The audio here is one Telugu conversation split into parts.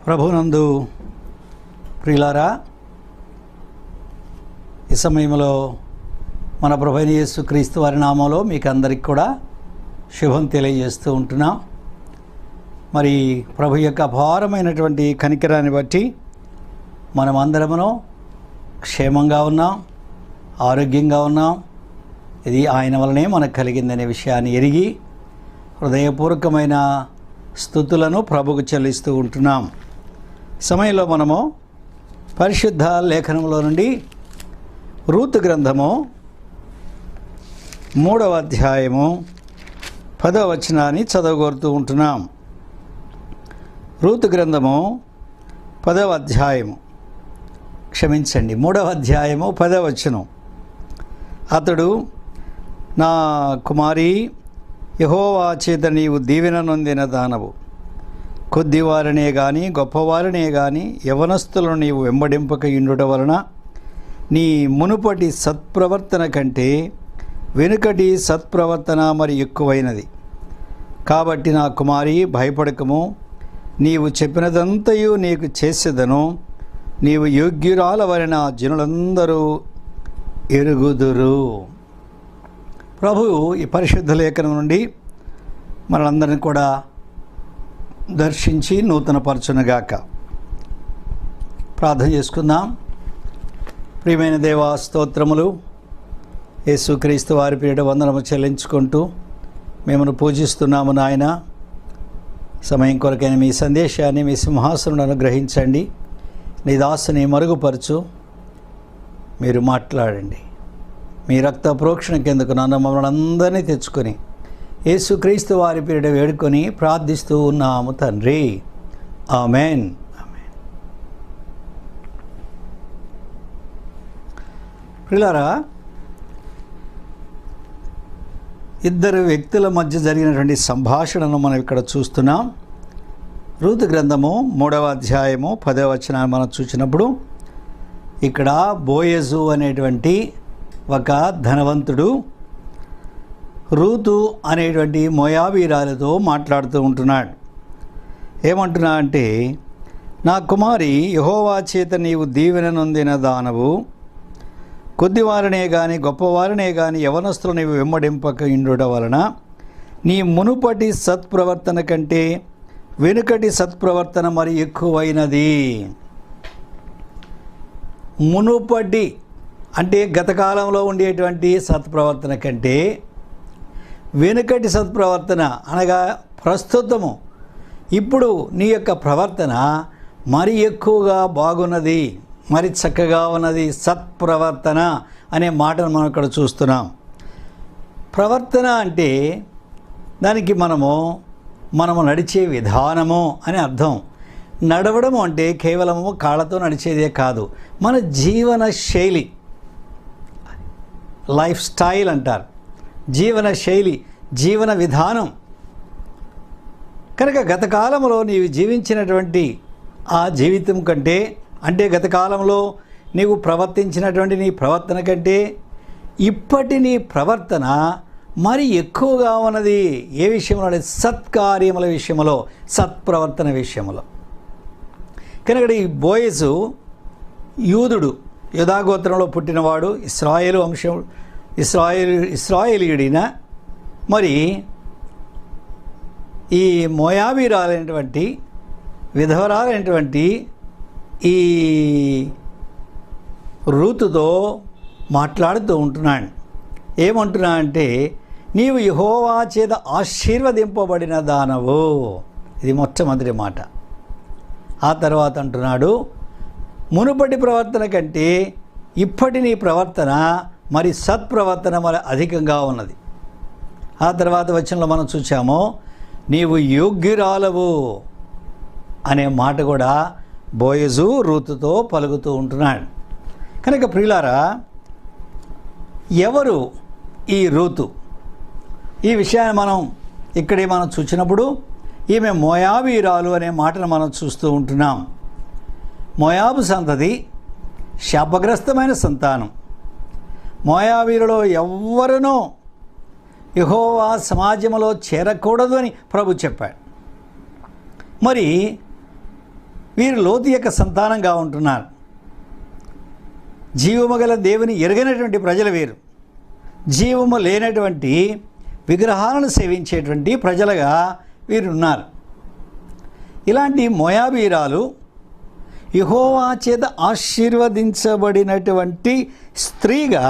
ప్రభునందు ప్రియులారా, ఈ సమయంలో మన ప్రభువైన యేసుక్రీస్తు వారి నామంలో మీకు అందరికి కూడా శుభం తెలియజేస్తూ ఉంటున్నాం. మరి ప్రభు యొక్క అపారమైనటువంటి కనికరాన్ని బట్టి మనం అందరమును క్షేమంగా ఉన్నాం, ఆరోగ్యంగా ఉన్నాం. ఇది ఆయన వలనే మనకు కలిగిందనే విషయాన్ని ఎరిగి హృదయపూర్వకమైన స్తుతులను ప్రభుకు చెల్లిస్తూ ఉంటున్నాం. సమయంలో మనము పరిశుద్ధ లేఖనంలో నుండి రూతు గ్రంథము 3వ అధ్యాయము 10వ వచనాన్ని చదవగోరుతూ ఉంటున్నాం. రూతు గ్రంథము 10వ అధ్యాయము 3వ అధ్యాయము 10వ వచనం. అతడు, నా కుమారి, యెహోవా చేత నీవు దీవెన నొందిన దానవు. కొద్దివారినే గాని గొప్పవారినే గాని యవనస్తులను నీవు వెంబడింపక ఉండుట వలన నీ మునుపటి సత్ప్రవర్తన కంటే వెనుకటి సత్ప్రవర్తన మరి ఎక్కువైనది. కాబట్టి నా కుమారి, భయపడకము. నీవు చెప్పినదంతయు నీకు చేసేదను. నీవు యోగ్యురాలవలన జనులందరూ ఎరుగుదురు. ప్రభువు ఈ పరిశుద్ధ లేఖనం నుండి మనందరిని కూడా దర్శించి నూతనపరచునుగాక. ప్రార్థన చేసుకుందాం. ప్రియమైన దేవా, స్తోత్రములు. యేసుక్రీస్తు వారి పేరిట వందనము చెల్లించుకుంటూ మిమ్మల్ని పూజిస్తున్నాము నాయన. సమయం కొరకైన మీ సందేశాన్ని మీ సింహాసనం అనుగ్రహించండి. నీ దాసుని మరుగుపరచు. మీరు మాట్లాడండి. మీ రక్త ప్రోక్షణ కిందకు నన్ను మమ్మల్ని అందరినీ తెచ్చుకొని యేసుక్రీస్తు వారి పేరిట వేడుకొని ప్రార్థిస్తూ ఉన్నాము తండ్రి. ఆమెన్. ప్రియులారా, ఇద్దరు వ్యక్తుల మధ్య జరిగినటువంటి సంభాషణను మనం ఇక్కడ చూస్తున్నాం. రూతు గ్రంథము 3వ అధ్యాయము 10వ వచనాన్ని మనం చూసినప్పుడు ఇక్కడ బోయజు అనేటువంటి ఒక ధనవంతుడు రూతు అనేటువంటి మోయాబీరాలతో మాట్లాడుతూ ఉంటున్నాడు. ఏమంటున్నా అంటే, నా కుమారి, యెహోవా చేత నీవు దీవెన నొందిన దానవు. కొద్దివారినే గాని గొప్పవారినే గాని యవనస్తులు నీవు వెంబడింపక ఉండుట వలన నీ మునుపటి సత్ప్రవర్తన కంటే వెనుకటి సత్ప్రవర్తన మరి ఎక్కువైనది. మునుపటి అంటే గత కాలంలో ఉండేటువంటి సత్ప్రవర్తన కంటే వెనుకటి సత్ప్రవర్తన అనగా ప్రస్తుతము ఇప్పుడు నీ యొక్క ప్రవర్తన మరి ఎక్కువగా బాగున్నది, మరి చక్కగా ఉన్నది. సత్ప్రవర్తన అనే మాటను మనం ఇక్కడ చూస్తున్నాం. ప్రవర్తన అంటే దానికి మనము నడిచే విధానము అని అర్థం. నడవడం అంటే కేవలము కాళ్ళతో నడిచేదే కాదు, మన జీవన శైలి, లైఫ్ స్టైల్ అంటారు. జీవన శైలి, జీవన విధానం. కనుక గత కాలంలో నీవు జీవించినటువంటి ఆ జీవితం కంటే, అంటే గత కాలంలో నీవు ప్రవర్తించినటువంటి నీ ప్రవర్తన కంటే ఇప్పటి నీ ప్రవర్తన మరి ఎక్కువగా ఉన్నది. ఏ విషయంలో అంటే సత్కార్యముల విషయంలో, సత్ప్రవర్తన విషయంలో. కనుక ఈ బోయజు యూదుడు, యూదాగోత్రంలో పుట్టినవాడు, ఇశ్రాయేలు వంశం, ఇశ్రాయేలీయుడిన. మరి ఈ మోయాబీరాలైనటువంటి విధవరాలైనటువంటి ఈ రూతుతో మాట్లాడుతూ ఉంటున్నాడు. ఏమంటున్నా అంటే, నీవు యెహోవా చేత ఆశీర్వదింపబడిన దానవు. ఇది మొట్టమొదటి మాట. ఆ తర్వాత అంటున్నాడు, మునుపటి ప్రవర్తన కంటే ఇప్పటి నీ ప్రవర్తన మరి సత్ప్రవర్తన మరి అధికంగా ఉన్నది. ఆ తర్వాత వచనంలో మనం చూసాము, నీవు యోగ్యురాలవు అనే మాట కూడా బోయజు రూతుతో పలుకుతూ ఉంటున్నాడు. కనుక ప్రియులారా, ఎవరు ఈ రూతు? ఈ విషయాన్ని మనం చూసినప్పుడు ఈమె మోయాబీరాలు అనే మాటను మనం చూస్తూ ఉంటున్నాం. మోయాబు సంతతి శాపగ్రస్తమైన సంతానం. మోయాబీరులో ఎవ్వరునూ యెహోవా సమాజంలో చేరకూడదు అని ప్రభు చెప్పాడు. మరి వీరు లోతు యొక్క సంతానంగా ఉంటున్నారు. జీవము గల దేవుని ఎరగనటువంటి ప్రజలు వీరు. జీవము లేనటువంటి విగ్రహాలను సేవించేటువంటి ప్రజలుగా వీరున్నారు. ఇలాంటి మోయాబీరాలు యెహోవా చేత ఆశీర్వదించబడినటువంటి స్త్రీగా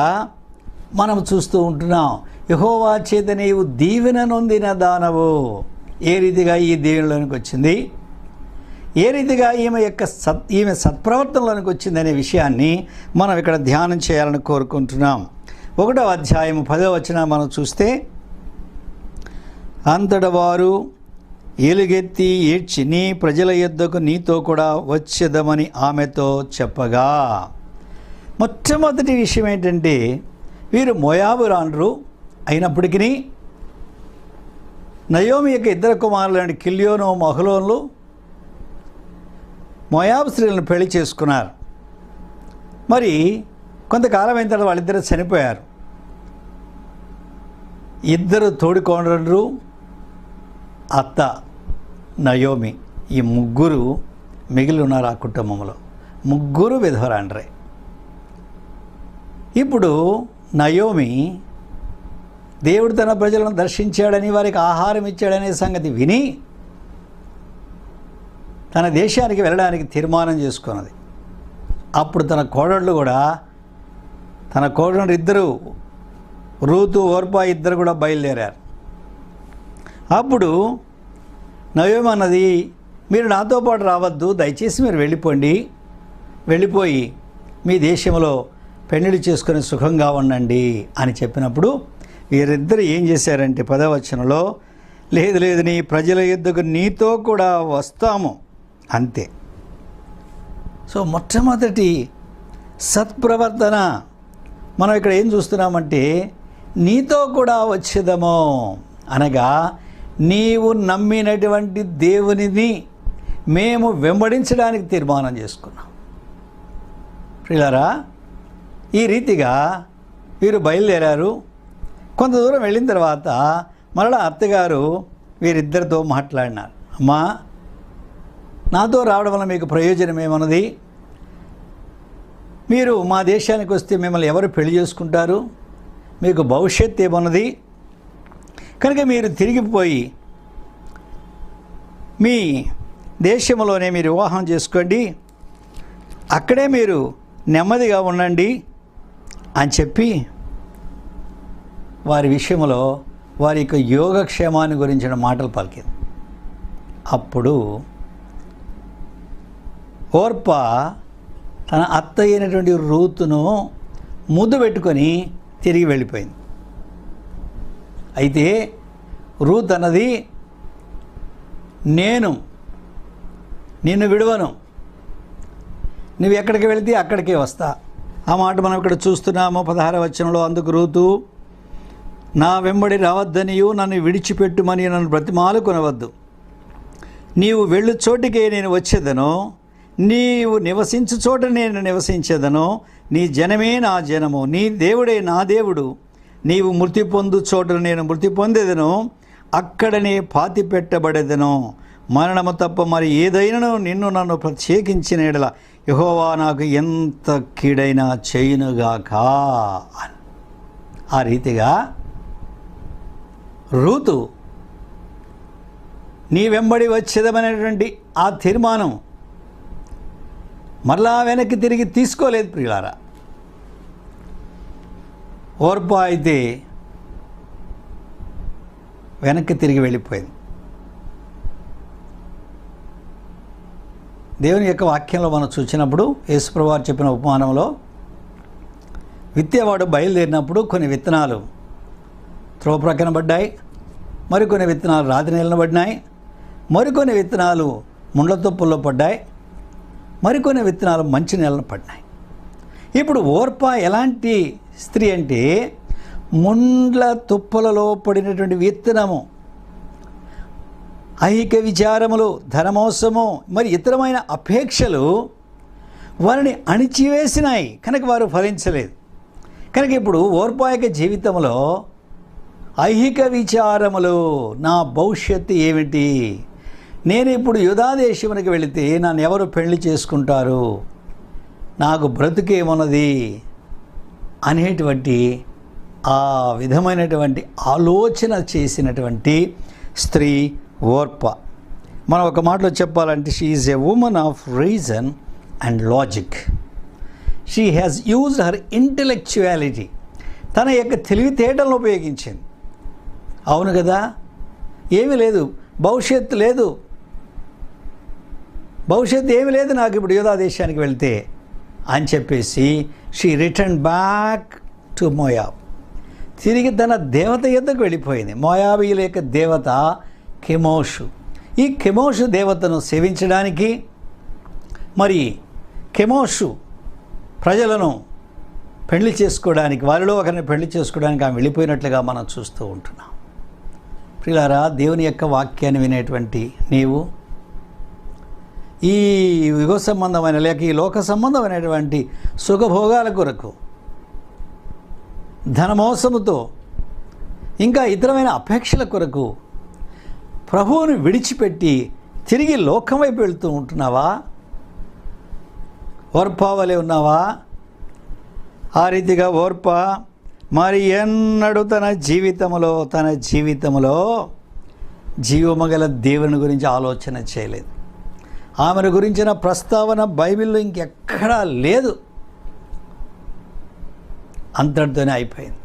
మనం చూస్తూ ఉంటున్నాం. యెహోవా చేత నీవు దీవెన నొందిన దానవు. ఏ రీతిగా ఈ దీవెనలోనికి వచ్చింది, ఏ రీతిగా ఈమె సత్ప్రవర్తనలోనికి వచ్చిందనే విషయాన్ని మనం ఇక్కడ ధ్యానం చేయాలని కోరుకుంటున్నాం. 1వ అధ్యాయం 10వ వచనం మనం చూస్తే, అంతట వారు ఎలుగెత్తి ఏడ్చి నీ ప్రజల యొద్దకు నీతో కూడా వచ్చేదమని ఆమెతో చెప్పగా, మొట్టమొదటి విషయం ఏంటంటే వీరు మోయాబురాండ్రు అయినప్పటికీ నయోమి యొక్క 2 కుమారులైన కిల్యోను మహలోన్లు మోయాబు స్త్రీలను పెళ్లి చేసుకున్నారు. మరి కొంతకాలం అయిన తర్వాత వాళ్ళిద్దరూ చనిపోయారు. 2 తోడికోడళ్ళు, అత్త నయోమి, ఈ 3 మిగిలి ఉన్నారు ఆ కుటుంబంలో. 3 విధవరాండ్రే. ఇప్పుడు నయోమి దేవుడు తన ప్రజలను దర్శించాడని, వారికి ఆహారం ఇచ్చాడనే సంగతి విని తన దేశానికి వెళ్ళడానికి తీర్మానం చేసుకున్నది. అప్పుడు తన కోడళ్ళు కూడా, తన కోడళ్ళు 2 రూతు ఓర్పా 2 కూడా బయలుదేరారు. అప్పుడు నయోమి అన్నది, మీరు నాతో పాటు రావద్దు, దయచేసి మీరు వెళ్ళిపోయి మీ దేశంలో పెళ్లిళ్ళు చేసుకొని సుఖంగా ఉండండి అని చెప్పినప్పుడు వీరిద్దరు ఏం చేశారంటే 10వ వచనంలో, లేదు నీ ప్రజల యొద్దకు నీతో కూడా వస్తాము అంతే. సో మొట్టమొదటి సత్ప్రవర్తన మనం ఇక్కడ ఏం చూస్తున్నామంటే, నీతో కూడా వచ్చేదము అనగా నీవు నమ్మినటువంటి దేవునిని మేము వెంబడించడానికి తీర్మానం చేసుకున్నాం. ప్రియులారా, ఈ రీతిగా వీరు బయలుదేరారు. కొంత దూరం వెళ్ళిన తర్వాత మరలా అత్తగారు వీరిద్దరితో మాట్లాడినారు. అమ్మా, నాతో రావడం వల్ల మీకు ప్రయోజనం ఏమన్నది? మీరు మా దేశానికి వస్తే మిమ్మల్ని ఎవరు పెళ్లి చేసుకుంటారు? మీకు భవిష్యత్తు ఏమన్నది? కనుక మీరు తిరిగిపోయి మీ దేశంలోనే మీరు వివాహం చేసుకోండి, అక్కడే మీరు నెమ్మదిగా ఉండండి అని చెప్పి వారి విషయంలో వారి యొక్క యోగక్షేమాన్ని గురించిన మాటలు పలికింది. అప్పుడు ఓర్పా తన అత్త అయినటువంటి రూతును ముద్దు పెట్టుకొని తిరిగి వెళ్ళిపోయింది. అయితే రూత్ అన్నది, నేను నిన్ను విడవను, నువ్వు ఎక్కడికి వెళితే అక్కడికే వస్తా. ఆ మాట మనం ఇక్కడ చూస్తున్నాము 16వ వచనంలో. అందుకు రూతు, నా వెంబడి రావద్దనియు నన్ను విడిచిపెట్టుమని నన్ను బ్రతిమాలుకొనవద్దు. నీవు వెళ్ళు చోటికే నేను వచ్చేదను, నీవు నివసించు చోట నేను నివసించేదను, నీ జనమే నా జనము, నీ దేవుడే నా దేవుడు. నీవు మృతి పొందు చోట నేను మృతి పొందేదను, అక్కడనే పాతి పెట్టబడేదను. మరణము తప్ప మరి ఏదైనాను నన్ను ప్రత్యేకించిన యెడల యెహోవా నాకు ఎంత కీడైనా చేయునుగాక. ఆ రీతిగా రూతు నీ వెంబడి వచ్చేదమనేటువంటి ఆ తీర్మానం మరలా వెనక్కి తిరిగి తీసుకోలేదు. ప్రియులారా, ఓర్పా అయితే వెనక్కి తిరిగి వెళ్ళిపోయింది. దేవుని యొక్క వాక్యంలో మనం చూసినప్పుడు యేసుప్రభువు వారు చెప్పిన ఉపమానంలో, విత్తేవాడు బయలుదేరినప్పుడు కొన్ని విత్తనాలు త్రోవ ప్రక్కన పడ్డాయి, మరికొన్ని విత్తనాలు రాతి నేలన పడినాయి, మరికొన్ని విత్తనాలు ముండ్ల తుప్పల్లో పడ్డాయి, మరికొన్ని విత్తనాలు మంచి నేలన పడినాయి. ఇప్పుడు ఓర్పా ఎలాంటి స్త్రీ అంటే, ముండ్ల తుప్పలలో పడినటువంటి విత్తనము, ఐహిక విచారములు, ధనమోసము, మరి ఇతరమైన అపేక్షలు వారిని అణిచివేసినాయి కనుక వారు ఫలించలేదు. కనుక ఇప్పుడు ఓర్పా యొక్క జీవితంలో ఐహిక విచారములు, నా భవిష్యత్తు ఏమిటి, నేను ఇప్పుడు యూదా దేశమునికి వెళితే నన్ను ఎవరు పెళ్లి చేసుకుంటారు, నాకు బ్రతుకేమున్నది అనేటువంటి ఆ విధమైనటువంటి ఆలోచన చేసినటువంటి స్త్రీ ఓర్ప. మనం ఒక మాటలో చెప్పాలంటే she is a woman of reason and logic. She has used her intellectuality. తన యొక్క తెలివితేటలను ఉపయోగించింది. అవును కదా, ఏమీ లేదు, భవిష్యత్తు లేదు, భవిష్యత్తు ఏమీ లేదు నాకు ఇప్పుడు యూదా దేశానికి వెళ్తే అని చెప్పేసి she return back to Moab. తిరిగి తన దేవత యొద్దకు వెళ్ళిపోయింది. మోయాబీయుల యొక్క దేవత కెమోషు. ఈ కెమోషు దేవతను సేవించడానికి, మరి కెమోషు ప్రజలను పెళ్లి చేసుకోవడానికి, వారిలో ఒకరిని పెళ్లి చేసుకోవడానికి ఆమె వెళ్ళిపోయినట్లుగా మనం చూస్తూ ఉంటున్నాం. ప్రియులారా, దేవుని యొక్క వాక్యాన్ని వినేటువంటి నీవు ఈ యుగ సంబంధమైన లేక ఈ లోక సంబంధమైనటువంటి సుఖభోగాల కొరకు, ధనమోసముతో, ఇంకా ఇతరమైన అపేక్షల కొరకు ప్రభువుని విడిచిపెట్టి తిరిగి లోకం వైపు వెళ్తూ ఉంటున్నావా? ఓర్పా వలె ఉన్నావా? ఆ రీతిగా ఓర్ప మరి ఎన్నడూ తన జీవితంలో జీవమగల దేవుని గురించి ఆలోచన చేయలేదు. ఆమెను గురించిన ప్రస్తావన బైబిల్లో ఇంకెక్కడా లేదు. అంతటితోనే అయిపోయింది.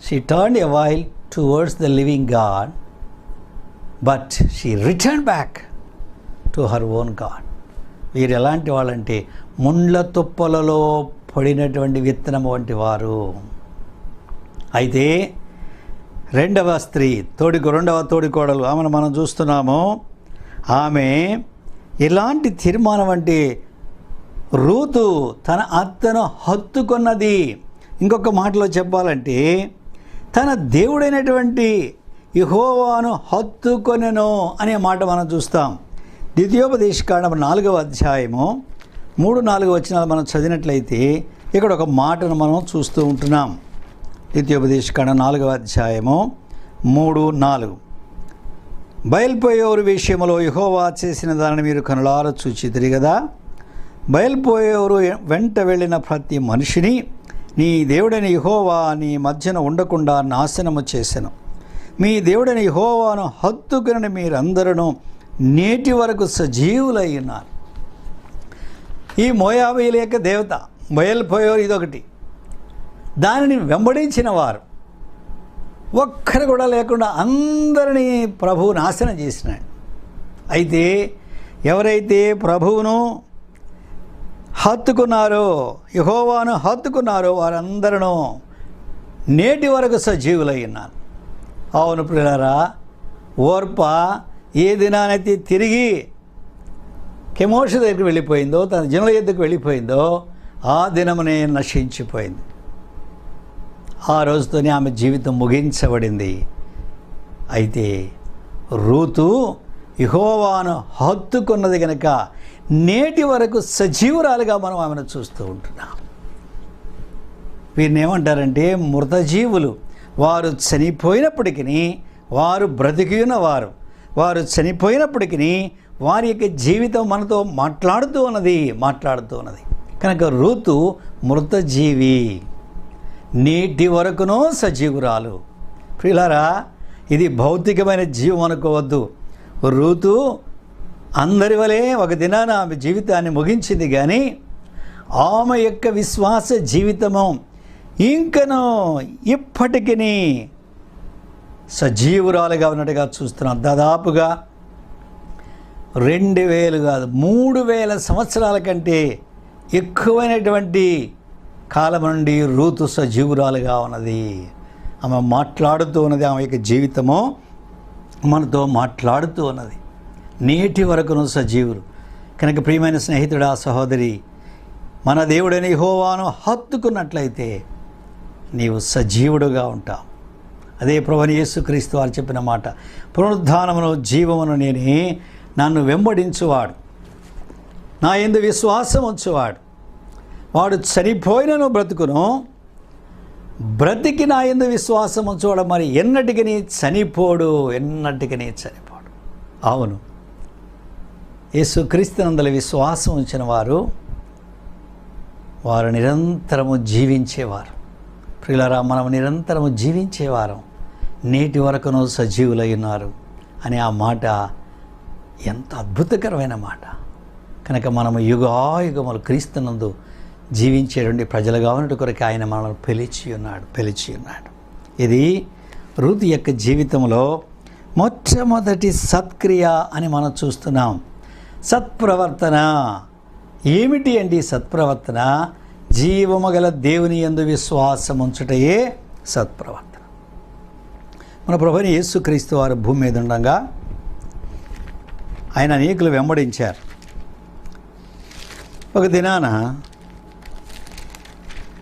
She turned a while towards the living God, but she return back to her own God. వీరు ఎలాంటి వాళ్ళంటే ముండ్ల తుప్పలలో పడినటువంటి విత్తనం వంటి వారు. అయితే రెండవ స్త్రీ, రెండవ తోడికోడలు, ఆమెను మనం చూస్తున్నాము. ఆమె ఎలాంటి తీర్మానం అంటే రూతు తన అత్తను హత్తుకున్నది. ఇంకొక మాటలో చెప్పాలంటే తన దేవుడైనటువంటి యెహోవాను హత్తుకొనెను అనే మాట మనం చూస్తాం. ద్వితీయోపదేశకాండం 4వ అధ్యాయము 3-4 వచనాలు మనం చదివినట్లయితే ఇక్కడ ఒక మాటను మనం చూస్తూ ఉంటున్నాం. ద్వితీయోపదేశకాండం 4వ అధ్యాయము 3-4. బయలుపోయేవారు విషయంలో యెహోవా చేసిన దానిని మీరు కనులారా చూచితిరి కదా. బయలుపోయేవారు వెంట వెళ్ళిన ప్రతి మనిషిని నీ దేవుడైన యెహోవా నీ మధ్యన ఉండకుండా నాశనము చేసెను. మీ దేవుడైన యెహోవాను హత్తుకుని మీరందరూ నేటి వరకు సజీవులై ఉన్నారు. ఈ మోయాబీయుల యొక్క దేవత బయలుపోయేవారు ఇదొకటి. దానిని వెంబడించిన వారు ఒక్కరు కూడా లేకుండా అందరినీ ప్రభువు నాశనం చేసినాడు. అయితే ఎవరైతే ప్రభువును హత్తుకున్నారో, యెహోవాను హత్తుకున్నారో వారందరూ నేటి వరకు సజీవులై ఉన్నారు. అవును ప్రియులారా, ఓర్ప ఏ దినానైతే తిరిగి కెమోషు దగ్గరికి వెళ్ళిపోయిందో, తన జనుల యొద్దకు వెళ్ళిపోయిందో ఆ దినమునే నశించిపోయింది. ఆ రోజుతోనే ఆమె జీవితం ముగించబడింది. అయితే రూతు యెహోవాను హత్తుకున్నది కనుక నేటి వరకు సజీవురాలుగా మనం ఆమెను చూస్తూ ఉంటున్నాం. వీరిని ఏమంటారంటే మృతజీవులు. వారు చనిపోయినప్పటికీ వారు బ్రతికి ఉన్నవారు. వారు చనిపోయినప్పటికీ వారి యొక్క జీవితం మనతో మాట్లాడుతూ ఉన్నది. కనుక రూతు మృతజీవి, నేటి వరకునో సజీవురాలు. ప్రియులారా, ఇది భౌతికమైన జీవం అనుకోవద్దు. రూతు అందరి వలె ఒక దినాన ఆమె జీవితాన్ని ముగించింది, కానీ ఆమె యొక్క విశ్వాస జీవితము ఇంకనూ ఇప్పటికీ సజీవురాలుగా ఉన్నట్టుగా చూస్తున్నాం. దాదాపుగా 2000 కాదు 3000 సంవత్సరాల కంటే ఎక్కువైనటువంటి కాలం నుండి రూతు సజీవురాలుగా ఉన్నది. ఆమె మాట్లాడుతూ ఉన్నది. ఆమె యొక్క జీవితము మనతో మాట్లాడుతూ ఉన్నది. నేటి వరకును సజీవులు. కనుక ప్రియమైన స్నేహితుడా, సహోదరి, మన దేవుడైన యెహోవాను హత్తుకున్నట్లయితే నీవు సజీవుడుగా ఉంటావు. అదే ప్రభువైన యేసుక్రీస్తు వారు చెప్పిన మాట, పునరుద్ధానమును జీవమును నేనే, నన్ను వెంబడించువాడు, నా యందు విశ్వాసం ఉంచువాడు, వాడు చనిపోయినను బ్రతుకును, బ్రతికి నా యందు విశ్వాసం ఉంచువాడు మరి ఎన్నటికీ చనిపోడు. అవును, యేసుక్రీస్తునందలి విశ్వాసం ఉంచిన వారు నిరంతరము జీవించేవారు. ప్రియులారా, మనం నిరంతరము జీవించేవారం, నేటి వరకును సజీవులై ఉన్నారు అనే ఆ మాట ఎంత అద్భుతకరమైన మాట. కనుక మనము యుగాయుగములు క్రీస్తునందు జీవించేటువంటి ప్రజలుగా ఉన్నట్టు కొరకు ఆయన మనల్ని పిలిచి ఉన్నాడు. ఇది రూతు యొక్క జీవితంలో మొట్టమొదటి సత్క్రియ అని మనం చూస్తున్నాం. సత్ప్రవర్తన ఏమిటి అండి? సత్ప్రవర్తన జీవము గల దేవుని యందు విశ్వాసం ఉంచుటయే సత్ప్రవర్తన. మన ప్రభువైన యేసుక్రీస్తు వారు భూమి మీద ఉండగా ఆయన అనేకులు వెంబడించారు. ఒక దినాన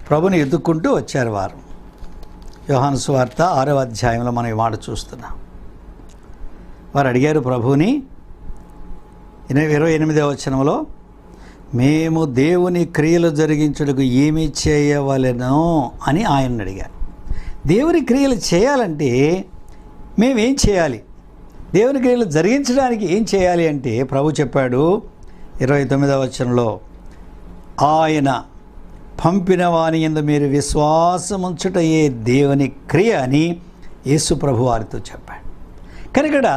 ప్రభుని ఎదుక్కుంటూ వచ్చారు వారు. యోహాను సువార్త 6వ అధ్యాయంలో మనం ఈ మాట చూస్తున్నాం. వారు అడిగారు ప్రభువుని 28వ వచనంలో, మేము దేవుని క్రియలు జరిగించుటకు ఏమి చేయవలెనో అని ఆయన్ని అడిగారు. దేవుని క్రియలు చేయాలంటే మేమేం చేయాలి? దేవుని క్రియలు జరిగించడానికి ఏం చేయాలి అంటే ప్రభు చెప్పాడు 29వ వచనంలో, ఆయన పంపిన వాని యందు మీరు విశ్వాసం ఉంచుటయే దేవుని క్రియ అని యేసు ప్రభు వారితో చెప్పాడు. కానీ ఇక్కడ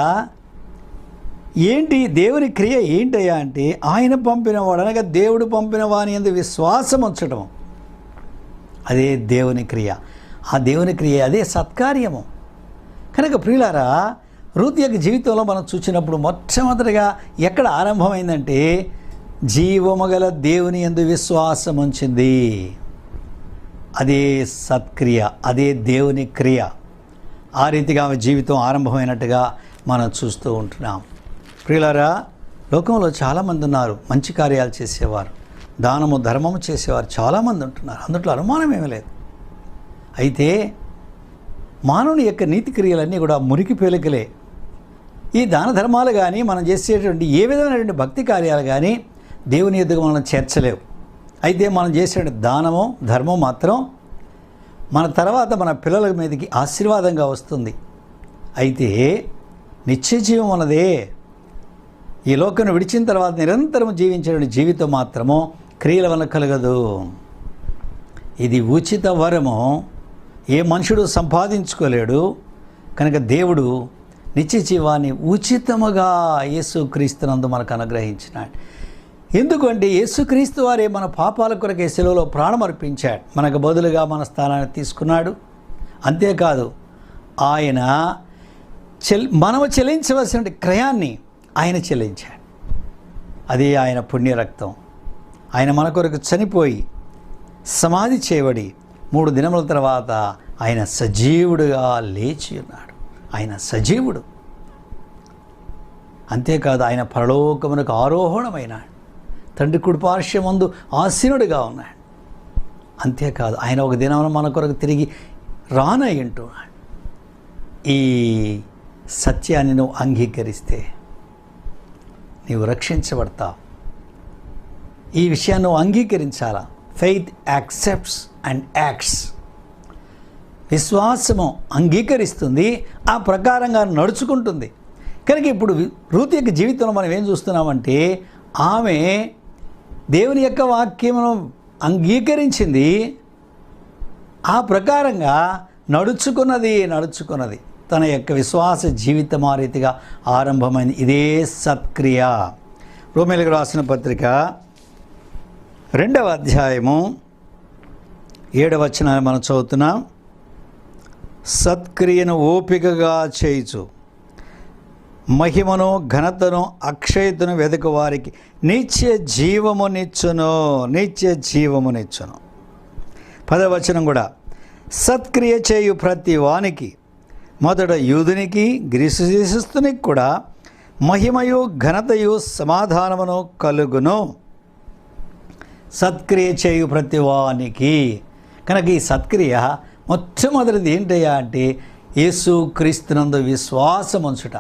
ఏంటి దేవుని క్రియ ఏంటయ్యా అంటే, ఆయన పంపినవాడు అనగా దేవుడు పంపిన వాని యందు విశ్వాసం ఉంచటం, అదే దేవుని క్రియ. ఆ దేవుని క్రియ అదే సత్కార్యము. కనుక ప్రియులారా, రూతు యొక్క జీవితంలో మనం చూసినప్పుడు మొట్టమొదటిగా ఎక్కడ ఆరంభమైందంటే, జీవము గల దేవుని యందు విశ్వాసం ఉంచింది. అదే సత్క్రియ, అదే దేవుని క్రియ. ఆ రీతిగా ఆమె జీవితం ఆరంభమైనట్టుగా మనం చూస్తూ ఉంటున్నాం. ప్రియులారా, లోకంలో చాలామంది ఉన్నారు మంచి కార్యాలు చేసేవారు, దానము ధర్మము చేసేవారు చాలామంది ఉంటున్నారు. అందులో అనుమానం ఏమీ లేదు. అయితే మానవుని యొక్క నీతి క్రియలన్నీ కూడా మురికి పేలికలే. ఈ దాన ధర్మాలు కానీ మనం చేసేటువంటి ఏ విధమైనటువంటి భక్తి కార్యాలు కానీ దేవుని ఎదుగు మనం చేర్చలేవు. అయితే మనం చేసే దానము ధర్మం మాత్రం మన తర్వాత మన పిల్లల మీదకి ఆశీర్వాదంగా వస్తుంది. అయితే నిత్య జీవం అన్నదే ఈ లోకాన్ని విడిచిన తర్వాత నిరంతరం జీవించే జీవితం మాత్రము క్రియల వల్ల కలగదు. ఇది ఉచిత వరము, ఏ మనుషుడు సంపాదించుకోలేడు. కనుక దేవుడు నిత్య జీవాన్ని ఉచితముగా యేసుక్రీస్తునందు మనకు అనుగ్రహించినాడు. ఎందుకంటే యేసుక్రీస్తు వారే మన పాపాల కొరకే శిలువలో ప్రాణం అర్పించాడు, మనకు బదులుగా మన స్థానాన్ని తీసుకున్నాడు. అంతేకాదు, ఆయన మనము చెల్లించవలసిన క్రయాన్ని ఆయన చెల్లించాడు. అదే ఆయన పుణ్యరక్తం. ఆయన మన కొరకు చనిపోయి సమాధి చేయబడి 3 దినముల తర్వాత ఆయన సజీవుడుగా లేచి ఉన్నాడు. ఆయన సజీవుడు. అంతేకాదు, ఆయన పరలోకమునకు ఆరోహణమైనాడు, తండ్రి కుడిపార్శ్వమందు ఆసీనుడిగా ఉన్నాడు. అంతేకాదు, ఆయన ఒక దినమున మన కొరకు తిరిగి రానయ్యుంటున్నాడు. ఈ సత్యాన్ని నువ్వు అంగీకరిస్తే నీవు రక్షించబడతావు. ఈ విషయాన్ని నువ్వు అంగీకరించాలా. Faith accepts and acts. విశ్వాసము అంగీకరిస్తుంది, ఆ ప్రకారంగా నడుచుకుంటుంది. కనుక ఇప్పుడు రూతు యొక్క జీవితంలో మనం ఏం చూస్తున్నామంటే, ఆమె దేవుని యొక్క వాక్యమును అంగీకరించింది, ఆ ప్రకారంగా నడుచుకున్నది. తన యొక్క విశ్వాస జీవితం ఆ రీతిగా ఆరంభమైంది. ఇదే సత్క్రియ. రోమీయులకు రాసిన పత్రిక 2వ అధ్యాయము 7వ వచనాన్ని మనం చదువుతున్నాం. సత్క్రియను ఓపికగా చేయుచు మహిమను ఘనతను అక్షయతను వెదకు వారికి నిత్య జీవమునిచ్చును. 10వ వచనం కూడా, సత్క్రియ చేయు ప్రతి వానికి, మొదట యూదునికి గ్రీసు దేశస్థునికి కూడా మహిమయు ఘనతయు సమాధానమును కలుగును. సత్క్రియ చేయు ప్రతి వానికి. కనుక ఈ సత్క్రియ మొట్టమొదటిది ఏంటయ్యా అంటే, యేసుక్రీస్తునందు విశ్వాసం ఉంచుట.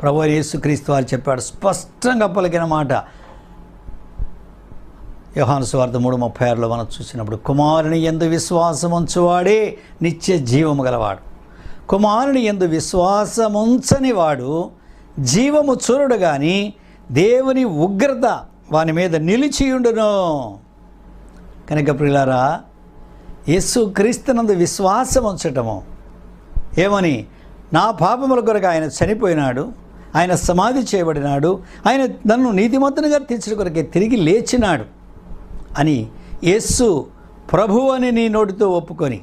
ప్రభువు యేసుక్రీస్తు వారు చెప్పాడు, స్పష్టంగా పలికిన మాట. యోహాను సువార్త 3:36లో మనం చూసినప్పుడు, కుమారుని యందు విశ్వాసం ఉంచువాడే నిత్య జీవము గలవాడు, కుమారుని యందు విశ్వాసముంచని వాడు జీవము చూడడు కానీ దేవుని ఉగ్రత వాని మీద నిలిచియుండును. కనుక ప్రియులారా, యేసు క్రీస్తునందు విశ్వాసం ఉంచటము ఏమని, నా పాపముల కొరకు ఆయన చనిపోయినాడు, ఆయన సమాధి చేయబడినాడు, ఆయన నన్ను నీతిమంతునిగా తీర్చిన కొరకే తిరిగి లేచినాడు అని యేసు ప్రభువు అని నీ నోటితో ఒప్పుకొని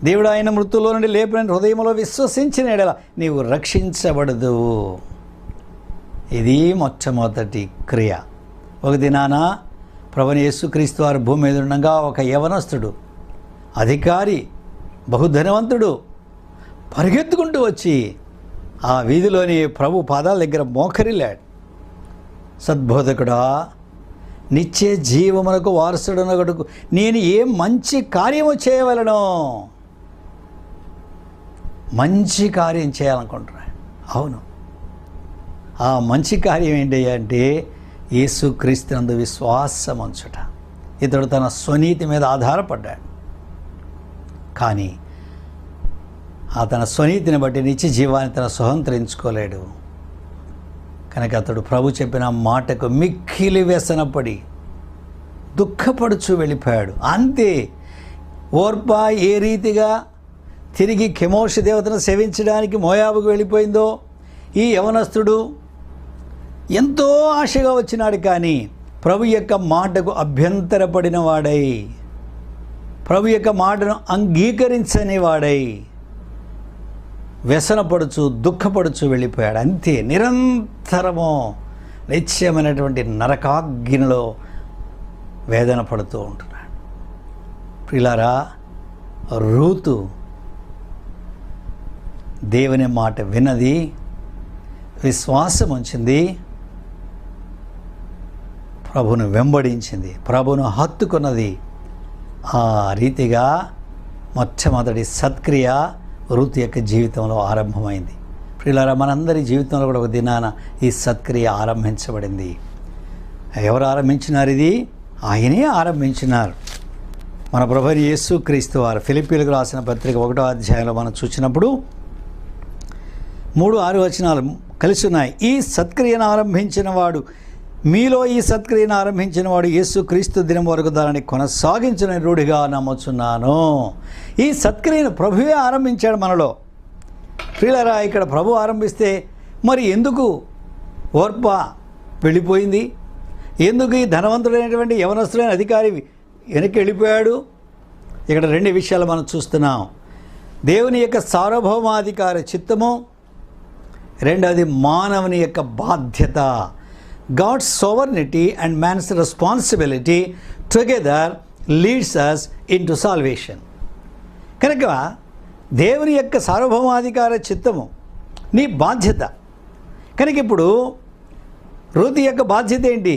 దేవుడు ఆయన మృతుల్లో నుండి లేపిన హృదయంలో విశ్వసించిన ఎడల నీవు రక్షించబడదు. ఇది మొట్టమొదటి క్రియ. ఒక దినాన ప్రభువైన యేసుక్రీస్తు వారు భూమి మీద ఉండగా ఒక యవనస్తుడు, అధికారి, బహుధనవంతుడు పరిగెత్తుకుంటూ వచ్చి ఆ వీధిలోని ప్రభు పాదాల దగ్గర మోకరిల్లాడు. సద్బోధకుడా, నిత్య జీవమునకు వారసుడనగడుకు నేను ఏ మంచి కార్యము చేయవలనో. మంచి కార్యం చేయాలనుకుంటున్నాడు. అవును, ఆ మంచి కార్యం ఏంటి అంటే యేసుక్రీస్తునందు విశ్వాసం ఉంచుట. ఇతడు తన స్వనీతి మీద ఆధారపడ్డాడు, కానీ తన స్వనీతిని బట్టి నిత్య జీవాన్ని తన స్వతంత్రించుకోలేడు. కనుక అతడు ప్రభు చెప్పిన మాటకు మిక్కిలి వ్యసనపడి దుఃఖపడుచు వెళ్ళిపోయాడు. అంతే. ఓర్పా ఏ రీతిగా తిరిగి కెమోషి దేవతను సేవించడానికి మోయాబుకు వెళ్ళిపోయిందో, ఈ యవనస్తుడు ఎంతో ఆశగా వచ్చినాడు, కానీ ప్రభు యొక్క మాటకు అభ్యంతరపడిన వాడై, ప్రభు యొక్క మాటను అంగీకరించని వాడై వ్యసనపడుచు దుఃఖపడుచు వెళ్ళిపోయాడు. అంతే. నిరంతరము నిత్యమైనటువంటి నరకాగ్నిలో వేదన పడుతూ ఉంటున్నాడు. ప్రియులారా, రూతు దేవుని మాట విన్నది, విశ్వాసం ఉంచింది, ప్రభును వెంబడించింది, ప్రభును హత్తుకున్నది. ఆ రీతిగా మొట్టమొదటి సత్క్రియ రూతు యొక్క జీవితంలో ఆరంభమైంది. ప్రియులారా, మనందరి జీవితంలో కూడా ఒక దినాన ఈ సత్క్రియ ఆరంభించబడింది. ఎవరు ఆరంభించినారు? ఇది ఆయనే ఆరంభించినారు. మన ప్రభువైన యేసుక్రీస్తు వారు ఫిలిప్పీలకు రాసిన పత్రిక 1వ అధ్యాయంలో మనం చూసినప్పుడు 3-6 వచనాలు కలిసి ఉన్నాయి. ఈ సత్క్రియను ఆరంభించిన వాడు, మీలో ఈ సత్క్రియను ఆరంభించిన వాడు యేసుక్రీస్తు దినం వరకు దానిని కొనసాగించిన రూఢిగా నమ్ముచున్నాను. ఈ సత్క్రియను ప్రభువే ఆరంభించాడు మనలో. ప్రియులారా, ఇక్కడ ప్రభు ఆరంభిస్తే మరి ఎందుకు ఓర్ప వెళ్ళిపోయింది? ఎందుకు ఈ ధనవంతుడైనటువంటి యవనస్తుడైన అధికారి వెనక్కి వెళ్ళిపోయాడు? ఇక్కడ 2 విషయాలు మనం చూస్తున్నాం. దేవుని యొక్క సార్వభౌమాధికార చిత్తము, రెండవది మానవుని యొక్క బాధ్యత. God's sovereignty and man's responsibility together leads us into salvation. కనుక దేవుని యొక్క సార్వభౌమాధికార చిత్తము నీ బాధ్యత. కనుక ఇప్పుడు రూతు యొక్క బాధ్యత ఏంటి?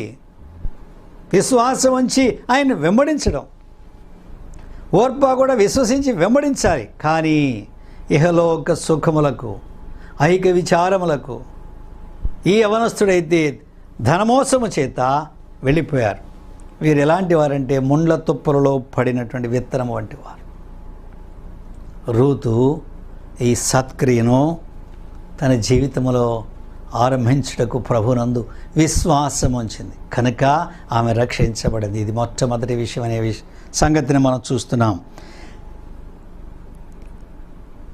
విశ్వాసం ఉంచి ఆయన వెంబడించడం. ఓర్పా కూడా విశ్వసించి వెంబడించాలి. కానీ ఇహలోక సుఖములకు, ఐక విచారములకు ఈ యవనస్తుడైతే ధనమోసము చేత వెళ్ళిపోయారు. వీరు ఎలాంటి వారంటే ముండ్ల తుప్పలలో పడినటువంటి విత్తనం వంటి వారు. రూతు ఈ సత్క్రియను తన జీవితంలో ఆరంభించుటకు ప్రభునందు విశ్వాసం ఉంచింది కనుక ఆమె రక్షించబడింది. ఇది మొట్టమొదటి విషయం అనే సంగతిని మనం చూస్తున్నాం.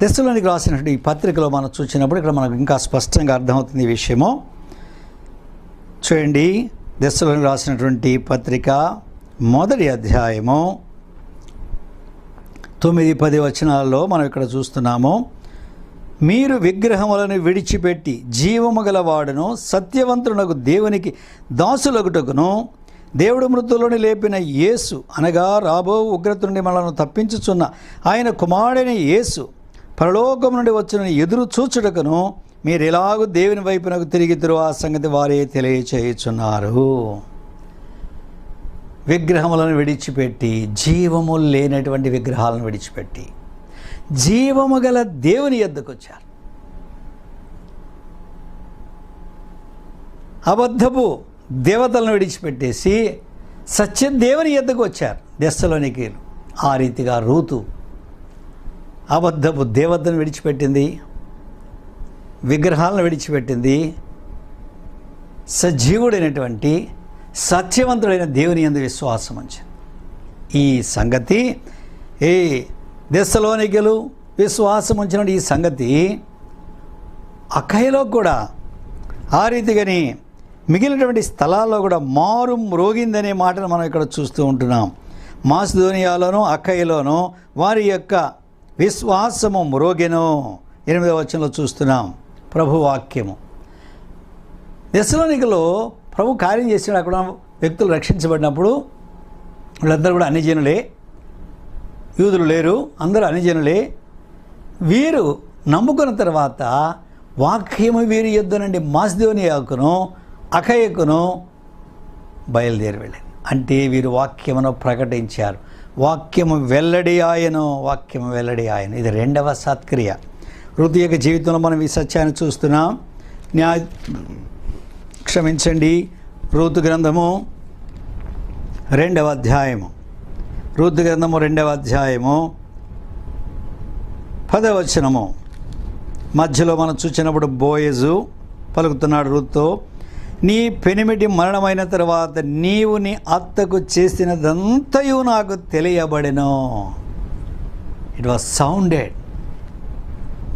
తెస్సలోనికి రాసినటువంటి ఈ పత్రికలో మనం చూసినప్పుడు ఇక్కడ మనకు ఇంకా స్పష్టంగా అర్థమవుతుంది ఈ విషయము. చూడండి, తెస్సలోనికి రాసినటువంటి పత్రిక 1వ అధ్యాయము 9-10 వచనాల్లో మనం ఇక్కడ చూస్తున్నాము. మీరు విగ్రహములను విడిచిపెట్టి జీవము గలవాడును సత్యవంతునకు దేవునికి దాసులగుటకును దేవుడు మృతులను లేపిన యేసు అనగా రాబో ఉగ్రత నుండి మనలను తప్పించుచున్న ఆయన కుమారుడైన యేసు పరలోకం నుండి వచ్చిన ఎదురు చూచుటకును మీరు ఎలాగూ దేవుని వైపునకు తిరిగితురు ఆ సంగతి వారే తెలియచేయుచున్నారు. విగ్రహములను విడిచిపెట్టి, జీవము లేనటువంటి విగ్రహాలను విడిచిపెట్టి జీవము గల దేవుని యొద్దకు వచ్చారు. అబద్ధపు దేవతలను విడిచిపెట్టేసి సత్య దేవుని యొద్దకు వచ్చారు తెస్సలోనికి. ఆ రీతిగా రూతు అబద్ధపు దేవతను విడిచిపెట్టింది, విగ్రహాలను విడిచిపెట్టింది, సజీవుడైనటువంటి సత్యవంతుడైన దేవుని యందు విశ్వాసం ఉంచాను. ఈ సంగతి దెస్సలోనికలు విశ్వాసం ఉంచిన ఈ సంగతి అఖయలో కూడా ఆ రీతిగాని మిగిలినటువంటి స్థలాల్లో కూడా మారు మ్రోగిందనే మాటను మనం ఇక్కడ చూస్తూ ఉంటున్నాం. మాసిదోనియాలోను అఖయలోను వారి యొక్క విశ్వాసము మ్రోగెను. 8వ వచనంలో చూస్తున్నాం ప్రభు వాక్యము. దెస్సలోనికలో ప్రభు కార్యం చేసినాడు. అక్కడ వ్యక్తులు రక్షించబడినప్పుడు వీళ్ళందరూ కూడా అన్యజనులే, యూదులు లేరు, అందరూ అన్యజనులే. వీరు నమ్ముకున్న తర్వాత వాక్యము వీరి యొద్దనుండి మాసిదోనియాకును అఖయకును బయలుదేరి వెళ్ళింది. అంటే వీరు వాక్యమును ప్రకటించారు. వాక్యము వెల్లడి ఆయను, వాక్యము వెల్లడి ఆయన. ఇది 2వ సత్క్రియ. రూతు యొక్క జీవితంలో మనం ఈ సత్యాన్ని చూస్తున్నాం. రూతు గ్రంథము 2వ అధ్యాయము. రూతు గ్రంథము 2వ అధ్యాయము 10వ వచనము మధ్యలో మనం చూసినప్పుడు బోయజు పలుకుతున్నాడు రూతుతో, నీ పెనిమిటి మరణమైన తర్వాత నీవు నీ అత్తకు చేసినదంతయు నాకు తెలియబడెను. It was sounded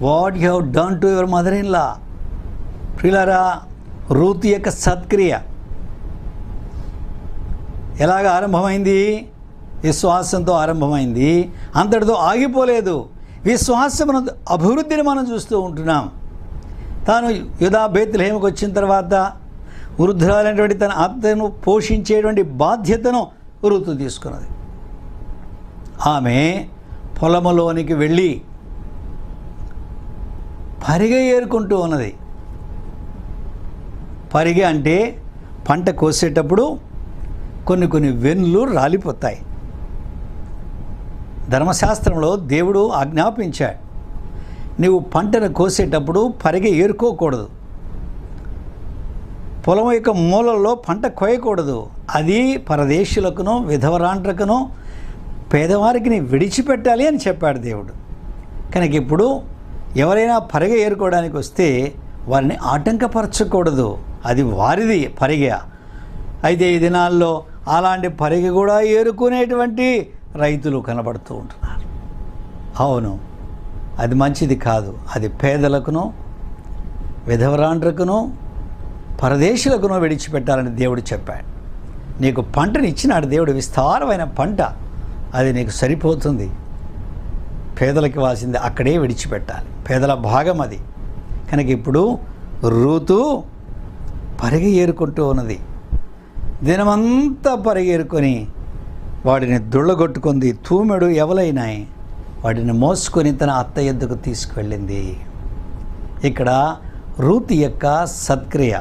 what you have done to your mother in law. ప్రియులారా, రూతు యొక్క సత్క్రియ ఎలాగ ఆరంభమైంది? విశ్వాసంతో ఆరంభమైంది, అంతటితో ఆగిపోలేదు. విశ్వాసమున అభివృద్ధిని మనం చూస్తూ ఉంటున్నాం. తాను యూదా బేత్లెహేముకు వచ్చిన తర్వాత వృద్ధురాలైనటువంటి తన అత్తను పోషించేటువంటి బాధ్యతను రూతు తీసుకున్నది. ఆమె పొలములోనికి వెళ్ళి పరిగె ఏరుకుంటూ ఉన్నది. పరిగె అంటే పంట కోసేటప్పుడు కొన్ని వెన్నులు రాలిపోతాయి. ధర్మశాస్త్రంలో దేవుడు ఆజ్ఞాపించాడు, నీవు పంటను కోసేటప్పుడు పరిగె ఏరుకోకూడదు, పొలం యొక్క మూలల్లో పంట కోయకూడదు. అది పరదేశులకును విధవరాండ్రకును పేదవారికి విడిచిపెట్టాలి అని చెప్పాడు దేవుడు. కనుక ఇప్పుడు ఎవరైనా పరిగె ఏరుకోవడానికి వస్తే వారిని ఆటంకపరచకూడదు, అది వారిది పరిగె. అయితే ఈ దినాల్లో అలాంటి పరిగె కూడా ఏరుకునేటువంటి రైతులు కనబడుతూ ఉంటున్నారు. అవును, అది మంచిది కాదు. అది పేదలకును విధవరాండ్రకును పరదేశులకును విడిచిపెట్టాలని దేవుడు చెప్పాడు. నీకు పంటని ఇచ్చినాడు దేవుడు, విస్తారమైన పంట, అది నీకు సరిపోతుంది. పేదలకి వాసింది అక్కడే విడిచిపెట్టాలి, పేదల భాగం అది. కనుక ఇప్పుడు రూతు పరిగె ఏరుకుంటూ ఉన్నది. దినమంతా పరిగెరుకొని వాడిని దుళ్ళగొట్టుకుంది. తూమెడు ఎవలైనాయి వాటిని మోసుకొని తన అత్త యొద్దకు తీసుకువెళ్ళింది. ఇక్కడ రూతు యొక్క సత్క్రియ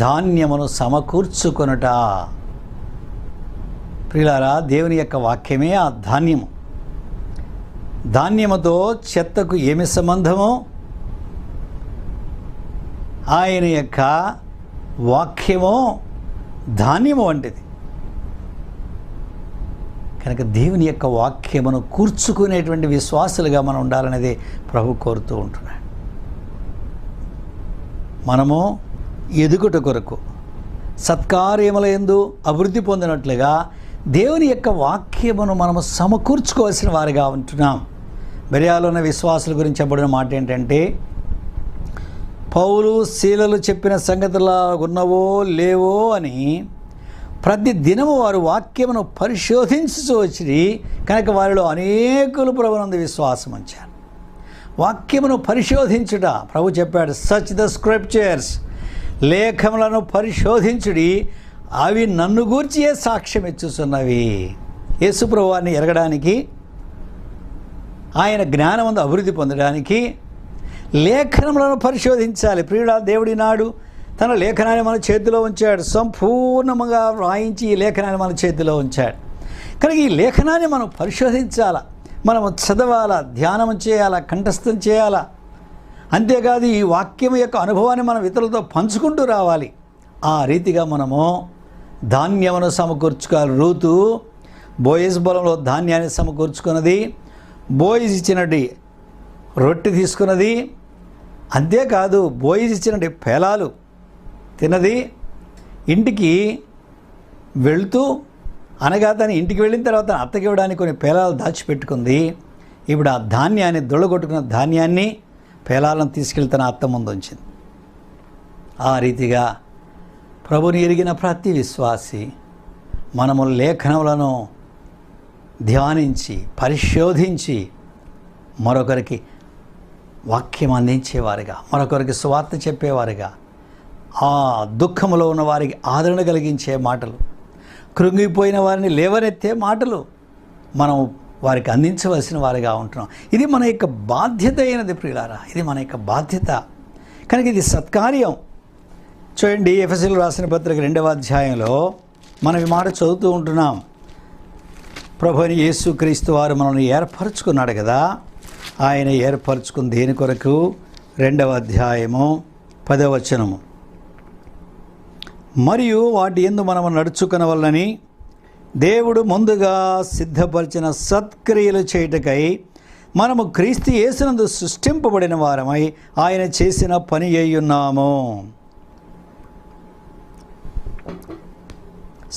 ధాన్యమును సమకూర్చుకొనుట. ప్రియులారా, దేవుని యొక్క వాక్యమే ఆ ధాన్యము. ధాన్యముతో చెత్తకు ఏమి సంబంధమో ఆయన యొక్క వాక్యమో ధాన్యము వంటిది. కనుక దేవుని యొక్క వాక్యమును కూర్చుకునేటువంటి విశ్వాసులుగా మనం ఉండాలనేది ప్రభు కోరుతూ ఉంటున్నాడు. మనము ఎదుగుట కొరకు సత్కార్యములందు అభివృద్ధి పొందినట్లుగా దేవుని యొక్క వాక్యమును మనము సమకూర్చుకోవాల్సిన వారిగా ఉంటున్నాం. బెరియాలో ఉన్న విశ్వాసుల గురించి చెప్పబడిన మాట ఏంటంటే, పౌలు శీలలు చెప్పిన సంగతులా ఉన్నవో లేవో అని ప్రతి దినము వారు వాక్యమును పరిశోధించుతూ వచ్చి కనుక వారిలో అనేకులు ప్రభునందు విశ్వాసం ఉంచారు. వాక్యమును పరిశోధించుట, ప్రభు చెప్పాడు, సచ్ ద స్క్రిప్చర్స్, లేఖములను పరిశోధించుడి, అవి నన్ను గూర్చియే సాక్ష్యం ఇచ్చుచున్నవి. యేసు ప్రభువాన్ని ఎరగడానికి, ఆయన జ్ఞానమందు అభివృద్ధి పొందడానికి లేఖనములను పరిశోధించాలి. ప్రియుడా, దేవుడి నాడు తన లేఖనాన్ని మన చేతిలో ఉంచాడు, సంపూర్ణంగా వ్రాయించి ఈ లేఖనాన్ని మన చేతిలో ఉంచాడు. కనుక ఈ లేఖనాన్ని మనం పరిశోధించాలా, మనము చదవాలా, ధ్యానం చేయాలా, కంఠస్థం చేయాలా. అంతేకాదు ఈ వాక్యం యొక్క అనుభవాన్ని మనం ఇతరులతో పంచుకుంటూ రావాలి. ఆ రీతిగా మనము ధాన్యమును సమకూర్చుకోవాలి. రూతు బోయజ్ పొలంలో ధాన్యాన్ని సమకూర్చుకున్నది, బోయజ్ ఇచ్చినట్టు రొట్టె తీసుకున్నది. అంతేకాదు బోయజ్ ఇచ్చినట్టు పేలాలు తిన్నది ఇంటికి వెళుతూ అనగా తను ఇంటికి వెళ్ళిన తర్వాత అత్తకి ఇవ్వడానికి కొన్ని పేలాలు దాచిపెట్టుకుంది. ఇప్పుడు ఆ ధాన్యాన్ని దొళ్ళగొట్టుకున్న ధాన్యాన్ని పేలాలను తీసుకెళ్లి తన అత్త ముందు ఉంచింది. ఆ రీతిగా ప్రభుని ఎరిగిన ప్రతి విశ్వాసి మనము లేఖనములను ధ్యానించి పరిశోధించి మరొకరికి వాక్యం అందించేవారుగా, మరొకరికి సువార్త చెప్పేవారుగా, ఆ దుఃఖంలో ఉన్న వారికి ఆదరణ కలిగించే మాటలు, కృంగిపోయిన వారిని లేవనెత్తే మాటలు మనం వారికి అందించవలసిన వారిగా ఉంటున్నాం. ఇది మన యొక్క బాధ్యత అయినది ప్రియులారా, ఇది మన యొక్క బాధ్యత. కనుక ఇది సత్కార్యం. చూడండి, ఎఫెసీయులకు రాసిన పత్రిక 2వ అధ్యాయంలో మనం ఈ మాట చదువుతూ ఉంటున్నాం. ప్రభువైన యేసుక్రీస్తు వారు మనల్ని ఏర్పరచుకున్నాడు కదా. ఆయన ఏర్పరచుకుని దేని కొరకు? 2వ అధ్యాయము 10వ వచనము. మరియు వాటి యందు మనము నడుచుకొనవలనని దేవుడు ముందుగా సిద్ధపరిచిన సత్క్రియలు చేయుటకై మనము క్రీస్తు యేసునందు సృష్టింపబడిన వారమై ఆయన చేసిన పని అయ్యున్నాము.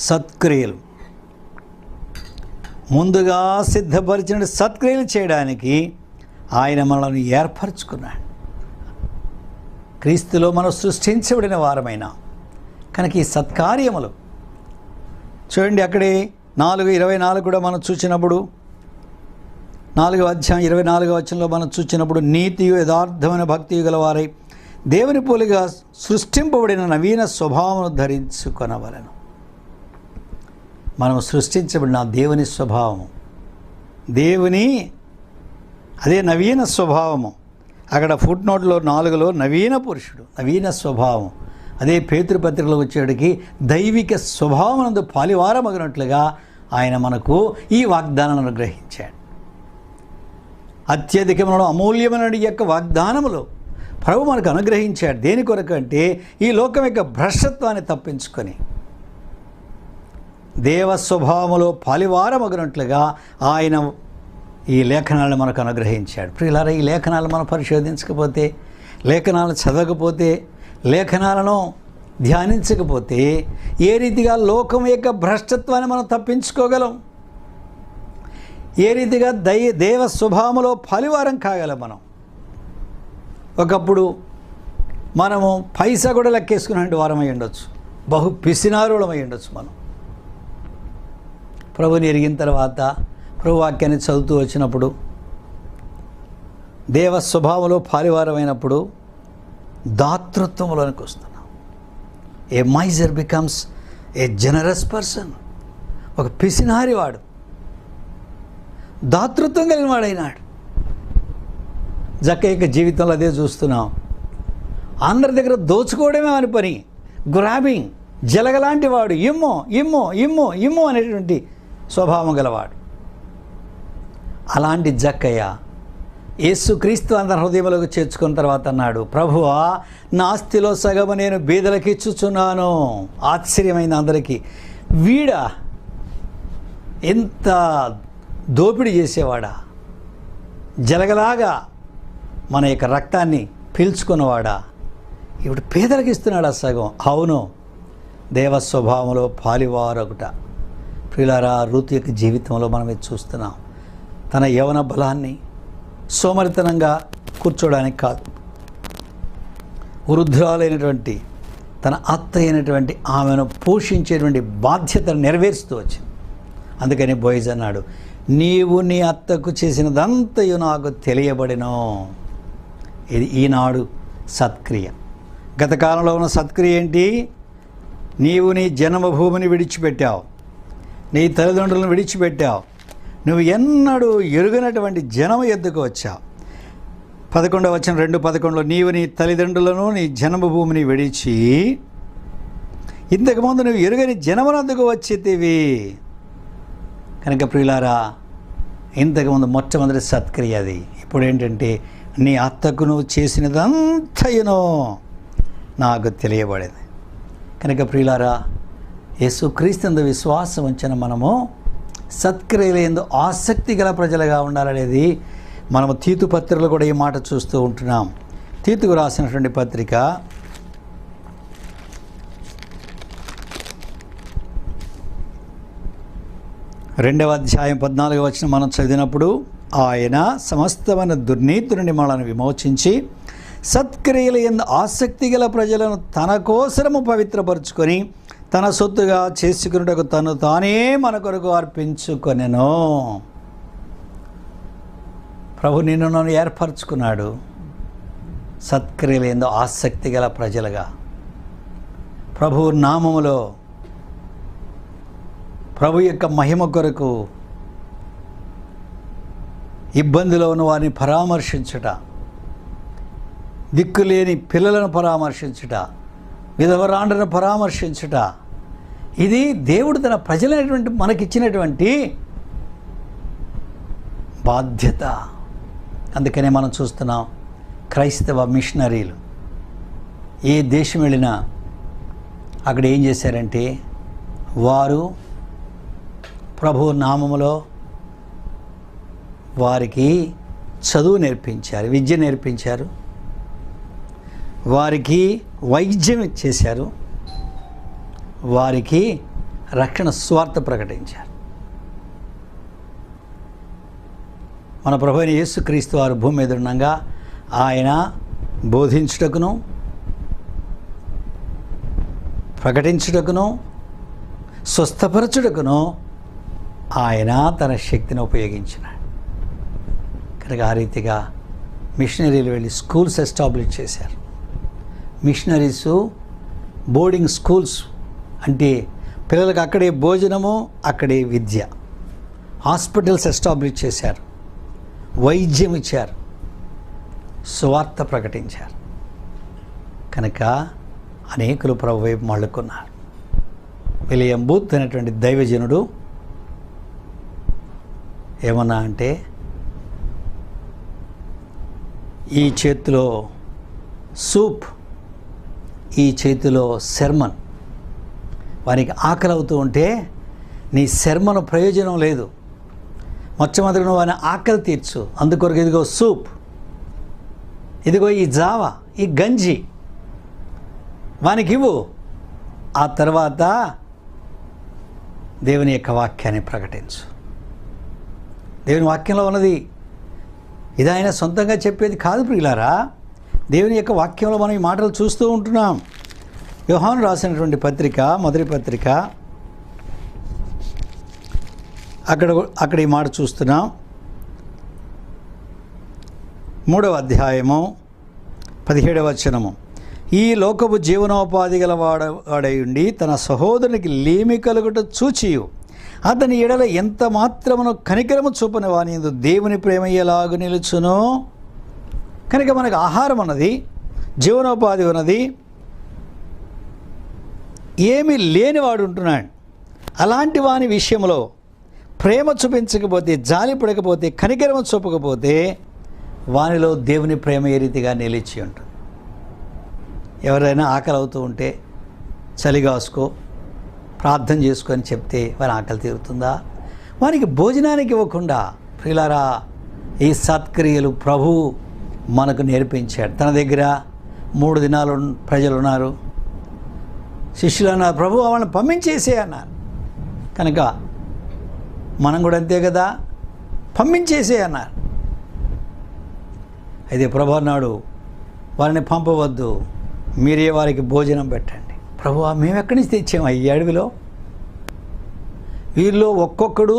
సత్క్రియలు ముందుగా సిద్ధపరిచిన సత్క్రియలు చేయడానికి ఆయన మనల్ని ఏర్పరచుకున్నాడు. క్రీస్తులో మనం సృష్టించబడిన వారమైన కనుక ఈ సత్కార్యములు చూడండి, అక్కడే 4:24 కూడా మనం చూసినప్పుడు, 4వ అధ్యాయం 24వ వచనంలో మనం చూసినప్పుడు, నీతియు యథార్థమైన భక్తియు గలవారై దేవుని పోలిగా సృష్టింపబడిన నవీన స్వభావమును ధరించుకొనవలెను. మనం సృష్టించబడిన దేవుని స్వభావము, దేవుని అదే నవీన స్వభావము. అక్కడ ఫుట్ నోట్లో 4లో నవీన పురుషుడు, నవీన స్వభావం. అదే పేతురు పత్రికలో వచ్చేటికి దైవిక స్వభావమునందు పాలివారమగినట్లుగా ఆయన మనకు ఈ వాగ్దానాన్ని అనుగ్రహించాడు. అత్యధికమైన అమూల్యమైన యొక్క వాగ్దానములు ప్రభు మనకు అనుగ్రహించాడు. దేని కొరకు అంటే ఈ లోకం యొక్క భ్రష్టత్వాన్ని తప్పించుకొని దేవ స్వభావములో పాలివారమగినట్లుగా ఆయన ఈ లేఖనాలను మనకు అనుగ్రహించాడు. ప్రియులారా, ఈ లేఖనాలు మనం పరిశోధించకపోతే, లేఖనాలను చదవకపోతే, లేఖనాలను ధ్యానించకపోతే ఏ రీతిగా లోకం యొక్క భ్రష్టత్వాన్ని మనం తప్పించుకోగలం? ఏ రీతిగా దేవ స్వభావములో పాలివారం కాగలం? మనం ఒకప్పుడు మనము పైసా కూడా లెక్కేసుకునే వారమై ఉండొచ్చు, బహు పిసినారులమై ఉండొచ్చు. మనం ప్రభుని ఎరిగిన తర్వాత, ప్రభు వాక్యాన్ని చదువుతూ వచ్చినప్పుడు, దేవ స్వభావంలో పాలివారమైనప్పుడు దాతృత్వంలోనికి వస్తున్నాం. A miser becomes a generous person. ఒక పిసినారివాడు దాతృత్వం కలిగిన వాడైనాడు. జక్కయ్య జీవితంలో అదే చూస్తున్నాం. అందరి దగ్గర దోచుకోవడమే అని పని, గ్రాబింగ్, జలగలాంటి వాడు, ఇమ్మో ఇమ్మో ఇమ్మో ఇమ్మో అనేటువంటి స్వభావం గలవాడు. అలాంటి జక్కయ్య యేసుక్రీస్తు అందరి హృదయంలోకి చేర్చుకున్న తర్వాత అన్నాడు, ప్రభువా, నా ఆస్తిలో సగము నేను బీదలకు ఇచ్చుచున్నాను. ఆశ్చర్యమైంది అందరికీ. వీడా ఎంత దోపిడీ చేసేవాడా, జలగలాగా మన యొక్క రక్తాన్ని పీల్చుకున్నవాడా, ఇప్పుడు పేదలకు ఇస్తున్నాడా సగం? అవును, దేవ స్వభావంలో పాలివారొకట. ప్రియులారా, రూతు యొక్క జీవితంలో మనం ఇది చూస్తున్నాం. తన యవన బలాన్ని సోమరితనంగా కూర్చోడానికి కాదు, వృద్ధురాలైనటువంటి తన అత్త అయినటువంటి ఆమెను పోషించేటువంటి బాధ్యతను నెరవేరుస్తూ వచ్చింది. అందుకని బోయజ్ అన్నాడు, నీవు నీ అత్తకు చేసినదంతయు నాకు తెలియబడినో. ఇది ఈనాడు సత్క్రియ. గత కాలంలో ఉన్న సత్క్రియ ఏంటి? నీవు నీ జన్మభూమిని విడిచిపెట్టావు, నీ తల్లిదండ్రులను విడిచిపెట్టావు, నువ్వు ఎన్నడూ ఎరుగనటువంటి జనము ఎద్దుకు వచ్చావు. 11వ వచనం 2:11లో, నీవు నీ తల్లిదండ్రులను నీ జన్మభూమిని విడిచి ఇంతకుముందు నువ్వు ఎరుగని జనమునందుకు వచ్చేతివి. కనుక ప్రియులారా, ఇంతకుముందు మొట్టమొదటి సత్క్రియ అది. ఇప్పుడు ఏంటంటే, నీ అత్తకు నువ్వు చేసినదంతయునో నాకు తెలియబడింది. కనుక ప్రియులారా, యేసుక్రీస్తు విశ్వాసం ఉంచిన మనము సత్క్రియలందు ఆసక్తి గల ప్రజలుగా ఉండాలనేది మనము తీతు పత్రికలో కూడా ఈ మాట చూస్తూ ఉంటున్నాం. తీతుకు రాసినటువంటి పత్రిక 2వ అధ్యాయం 14వ వచనం మనం చదివినప్పుడు, ఆయన సమస్తమైన దుర్నీతి నుండి మనల్ని విమోచించి సత్క్రియల యందు ఆసక్తి గల ప్రజలను తన కోసము పవిత్రపరుచుకొని తన సొత్తుగా చేసుకున్నటకు తను తానే మన కొరకు అర్పించుకొనెను. ప్రభు నిన్ను నన్ను ఏర్పరచుకున్నాడు సత్క్రియల యందు ఆసక్తి గల ప్రజలుగా. ప్రభు నామములో ప్రభు యొక్క మహిమ కొరకు ఇబ్బందిలో ఉన్న వారిని పరామర్శించుట, దిక్కులేని పిల్లలను పరామర్శించుట, విధవరాండ్రను పరామర్శించుట, ఇది దేవుడు తన ప్రజలైనటువంటి మనకిచ్చినటువంటి బాధ్యత. అందుకనే మనం చూస్తున్నాం క్రైస్తవ మిషనరీలు ఏ దేశం వెళ్ళినా అక్కడ ఏం చేశారంటే, వారు ప్రభు నామములో వారికి చదువు నేర్పించారు, విద్య నేర్పించారు, వారికి వైద్యం చేశారు, వారికి రక్షణ స్వార్థ ప్రకటించారు. మన ప్రభు అయిన యేసుక్రీస్తు వారు భూమి మీద ఉండగా ఆయన బోధించుటకును ప్రకటించుటకును స్వస్థపరచుటకును ఆయన తన శక్తిని ఉపయోగించినాడు. కనుక ఆ రీతిగా మిషనరీలు వెళ్ళి స్కూల్స్ ఎస్టాబ్లిష్ చేశారు. మిషనరీసు బోర్డింగ్ స్కూల్స్ అంటే పిల్లలకు అక్కడే భోజనము, అక్కడే విద్య. హాస్పిటల్స్ ఎస్టాబ్లిష్ చేశారు, వైద్యం ఇచ్చారు, సువార్త ప్రకటించారు. కనుక అనేకులు ప్రభు వైపు మళ్ళుకున్నారు. విలియం బూత్ అనేటువంటి దైవజనుడు ఏమన్నా అంటే, ఈ చేతిలో సూప్, ఈ చేతిలో శర్మన్. వారికి ఆకలి అవుతూ ఉంటే నీ శర్మను ప్రయోజనం లేదు, మొట్టమొదటి నువ్వు వాని ఆకలి తీర్చు. అందుకొరకు ఇదిగో సూప్, ఇదిగో ఈ జావా, ఈ గంజి వానికి ఇవ్వు. ఆ తర్వాత దేవుని యొక్క వాక్యాన్ని ప్రకటించు. దేవుని వాక్యంలో ఉన్నది ఇది ఆయన సొంతంగా చెప్పేది కాదు ప్రియులారా. దేవుని యొక్క వాక్యంలో మనం ఈ మాటలు చూస్తూ ఉంటున్నాం. యోహాను రాసినటువంటి పత్రిక, మొదటి పత్రిక, అక్కడ ఈ మాట చూస్తున్నాం. 3వ అధ్యాయము 17వ వచనము, ఈ లోకపు జీవనోపాధి గల వాడై ఉండి తన సహోదరునికి లేమి కలుగుట చూచియు అతని ఎడల ఎంత మాత్రమును కనికరము చూపని వాని యందు దేవుని ప్రేమ ఎలాగు నిలుచును. కనుక మనకు ఆహారం ఉన్నది, జీవనోపాధి ఉన్నది, ఏమీ లేనివాడు ఉంటున్నాడు. అలాంటి వాని విషయంలో ప్రేమ చూపించకపోతే, జాలి పడకపోతే, కనికరము చూపకపోతే వానిలో దేవుని ప్రేమ ఏ రీతిగా నిలిచి ఉంటుంది. ఎవరైనా ఆకలి అవుతూ ఉంటే చలిగాసుకో, ప్రార్థన చేసుకొని చెప్తే వారి ఆకలి తీరుతుందా? వారికి భోజనానికి ఇవ్వకుండా ప్రియులారా ఈ సత్క్రియలు ప్రభు మనకు నేర్పించాడు. తన దగ్గర 3 దినాలు ప్రజలు ఉన్నారు. శిష్యులు అన్నారు, ప్రభు వాళ్ళని పంపించేసే అన్నారు. కనుక మనం కూడా అంతే కదా, పంపించేసే అన్నారు. అయితే ప్రభు అన్నాడు, వారిని పంపవద్దు, మీరే వారికి భోజనం పెట్టండి. ప్రభువా మేము ఎక్కడి నుంచి తెచ్చాము ఈ అడవిలో? వీరిలో ఒక్కొక్కడు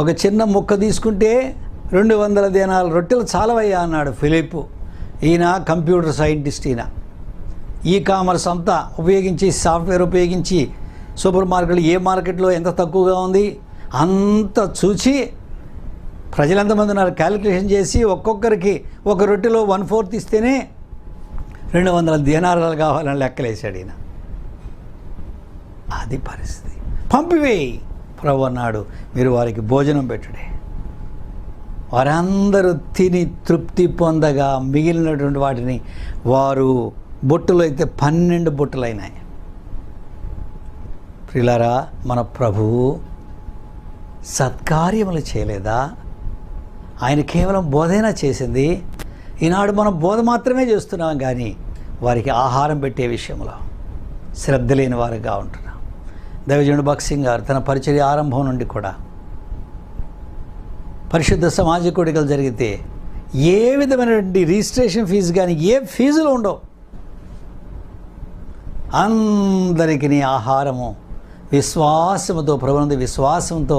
ఒక చిన్న ముక్క తీసుకుంటే 200 దేనాల రొట్టెలు చాలవయ్యా అన్నాడు ఫిలిప్పు. ఈయన కంప్యూటర్ సైంటిస్ట్, ఈయన ఈ కామర్స్ అంతా ఉపయోగించి, సాఫ్ట్వేర్ ఉపయోగించి సూపర్ మార్కెట్లు ఏ మార్కెట్లో ఎంత తక్కువగా ఉంది అంత చూసి ప్రజలు ఎంతమంది ఉన్నారు క్యాలిక్యులేషన్ చేసి ఒక్కొక్కరికి ఒక రొట్టెలో 1/4 ఇస్తేనే 200 దేనారాలు కావాలని లెక్కలేశాడు ఈయన. అది పరిస్థితి. పంపివేయి ప్రభు అన్నాడు, మీరు వారికి భోజనం పెట్టుడే. వారందరూ తిని తృప్తి పొందగా మిగిలినటువంటి వాటిని వారు బొట్టులు అయితే 12 బొట్టులు అయినాయి. ప్రియులారా, మన ప్రభువు సత్కార్యములు చేయలేదా? ఆయన కేవలం బోధైనా చేసింది. ఈనాడు మనం బోధ మాత్రమే చేస్తున్నాం కానీ వారికి ఆహారం పెట్టే విషయంలో శ్రద్ధ లేని వారుగా ఉంటున్నాం. దైవజనుడు భక్సింగ్ గారు తన పరిచర్య ఆరంభం నుండి కూడా పరిశుద్ధ సమాజ కూడికలు జరిగితే ఏ విధమైనటువంటి రిజిస్ట్రేషన్ ఫీజు కానీ ఏ ఫీజులు ఉండవు. అందరికీ ఆహారము విశ్వాసముతో, ప్రభునందు విశ్వాసంతో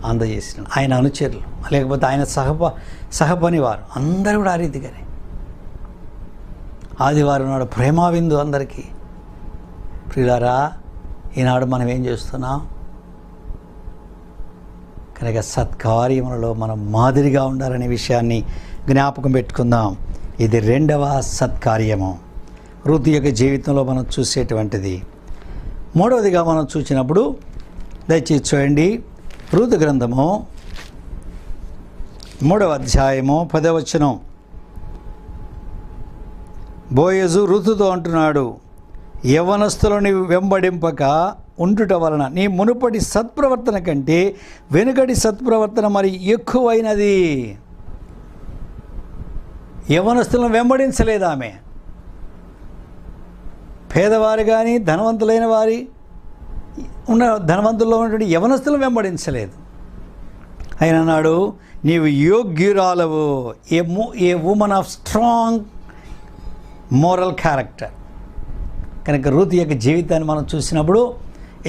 అందజేసిన ఆయన అనుచరులు, లేకపోతే ఆయన సహపని వారు అందరూ కూడా ఆ రీతిగానే. ఆదివారం నాడు ప్రేమా విందు అందరికీ. ప్రియులారా, ఈనాడు మనం ఏం చేస్తున్నాం? కనుక సత్కార్యములలో మనం మాదిరిగా ఉండాలనే విషయాన్ని జ్ఞాపకం పెట్టుకుందాం. ఇది రెండవ సత్కార్యము రూతు యొక్క జీవితంలో మనం చూసేటువంటిది. మూడవదిగా మనం చూసినప్పుడు దయచేసి చూడండి, రూతు గ్రంథము 3వ అధ్యాయము 10వ వచనం. బోయజు రూతుతో అంటున్నాడు, యవ్వనస్తులని వెంబడింపక ఉండుట వలన నీ మునుపటి సత్ప్రవర్తన కంటే వెనుకటి సత్ప్రవర్తన మరి ఎక్కువైనది. యవ్వనస్తులను వెంబడించలేదు ఆమె. పేదవారు కానీ ధనవంతులైన వారి ధనవంతుల్లో ఉన్నటువంటి యవ్వనస్తులను వెంబడించలేదు. ఆయన అన్నాడు, నీవు యోగ్యురాలవు, a woman of strong moral character. కనుక రూతు యొక్క జీవితాన్ని మనం చూసినప్పుడు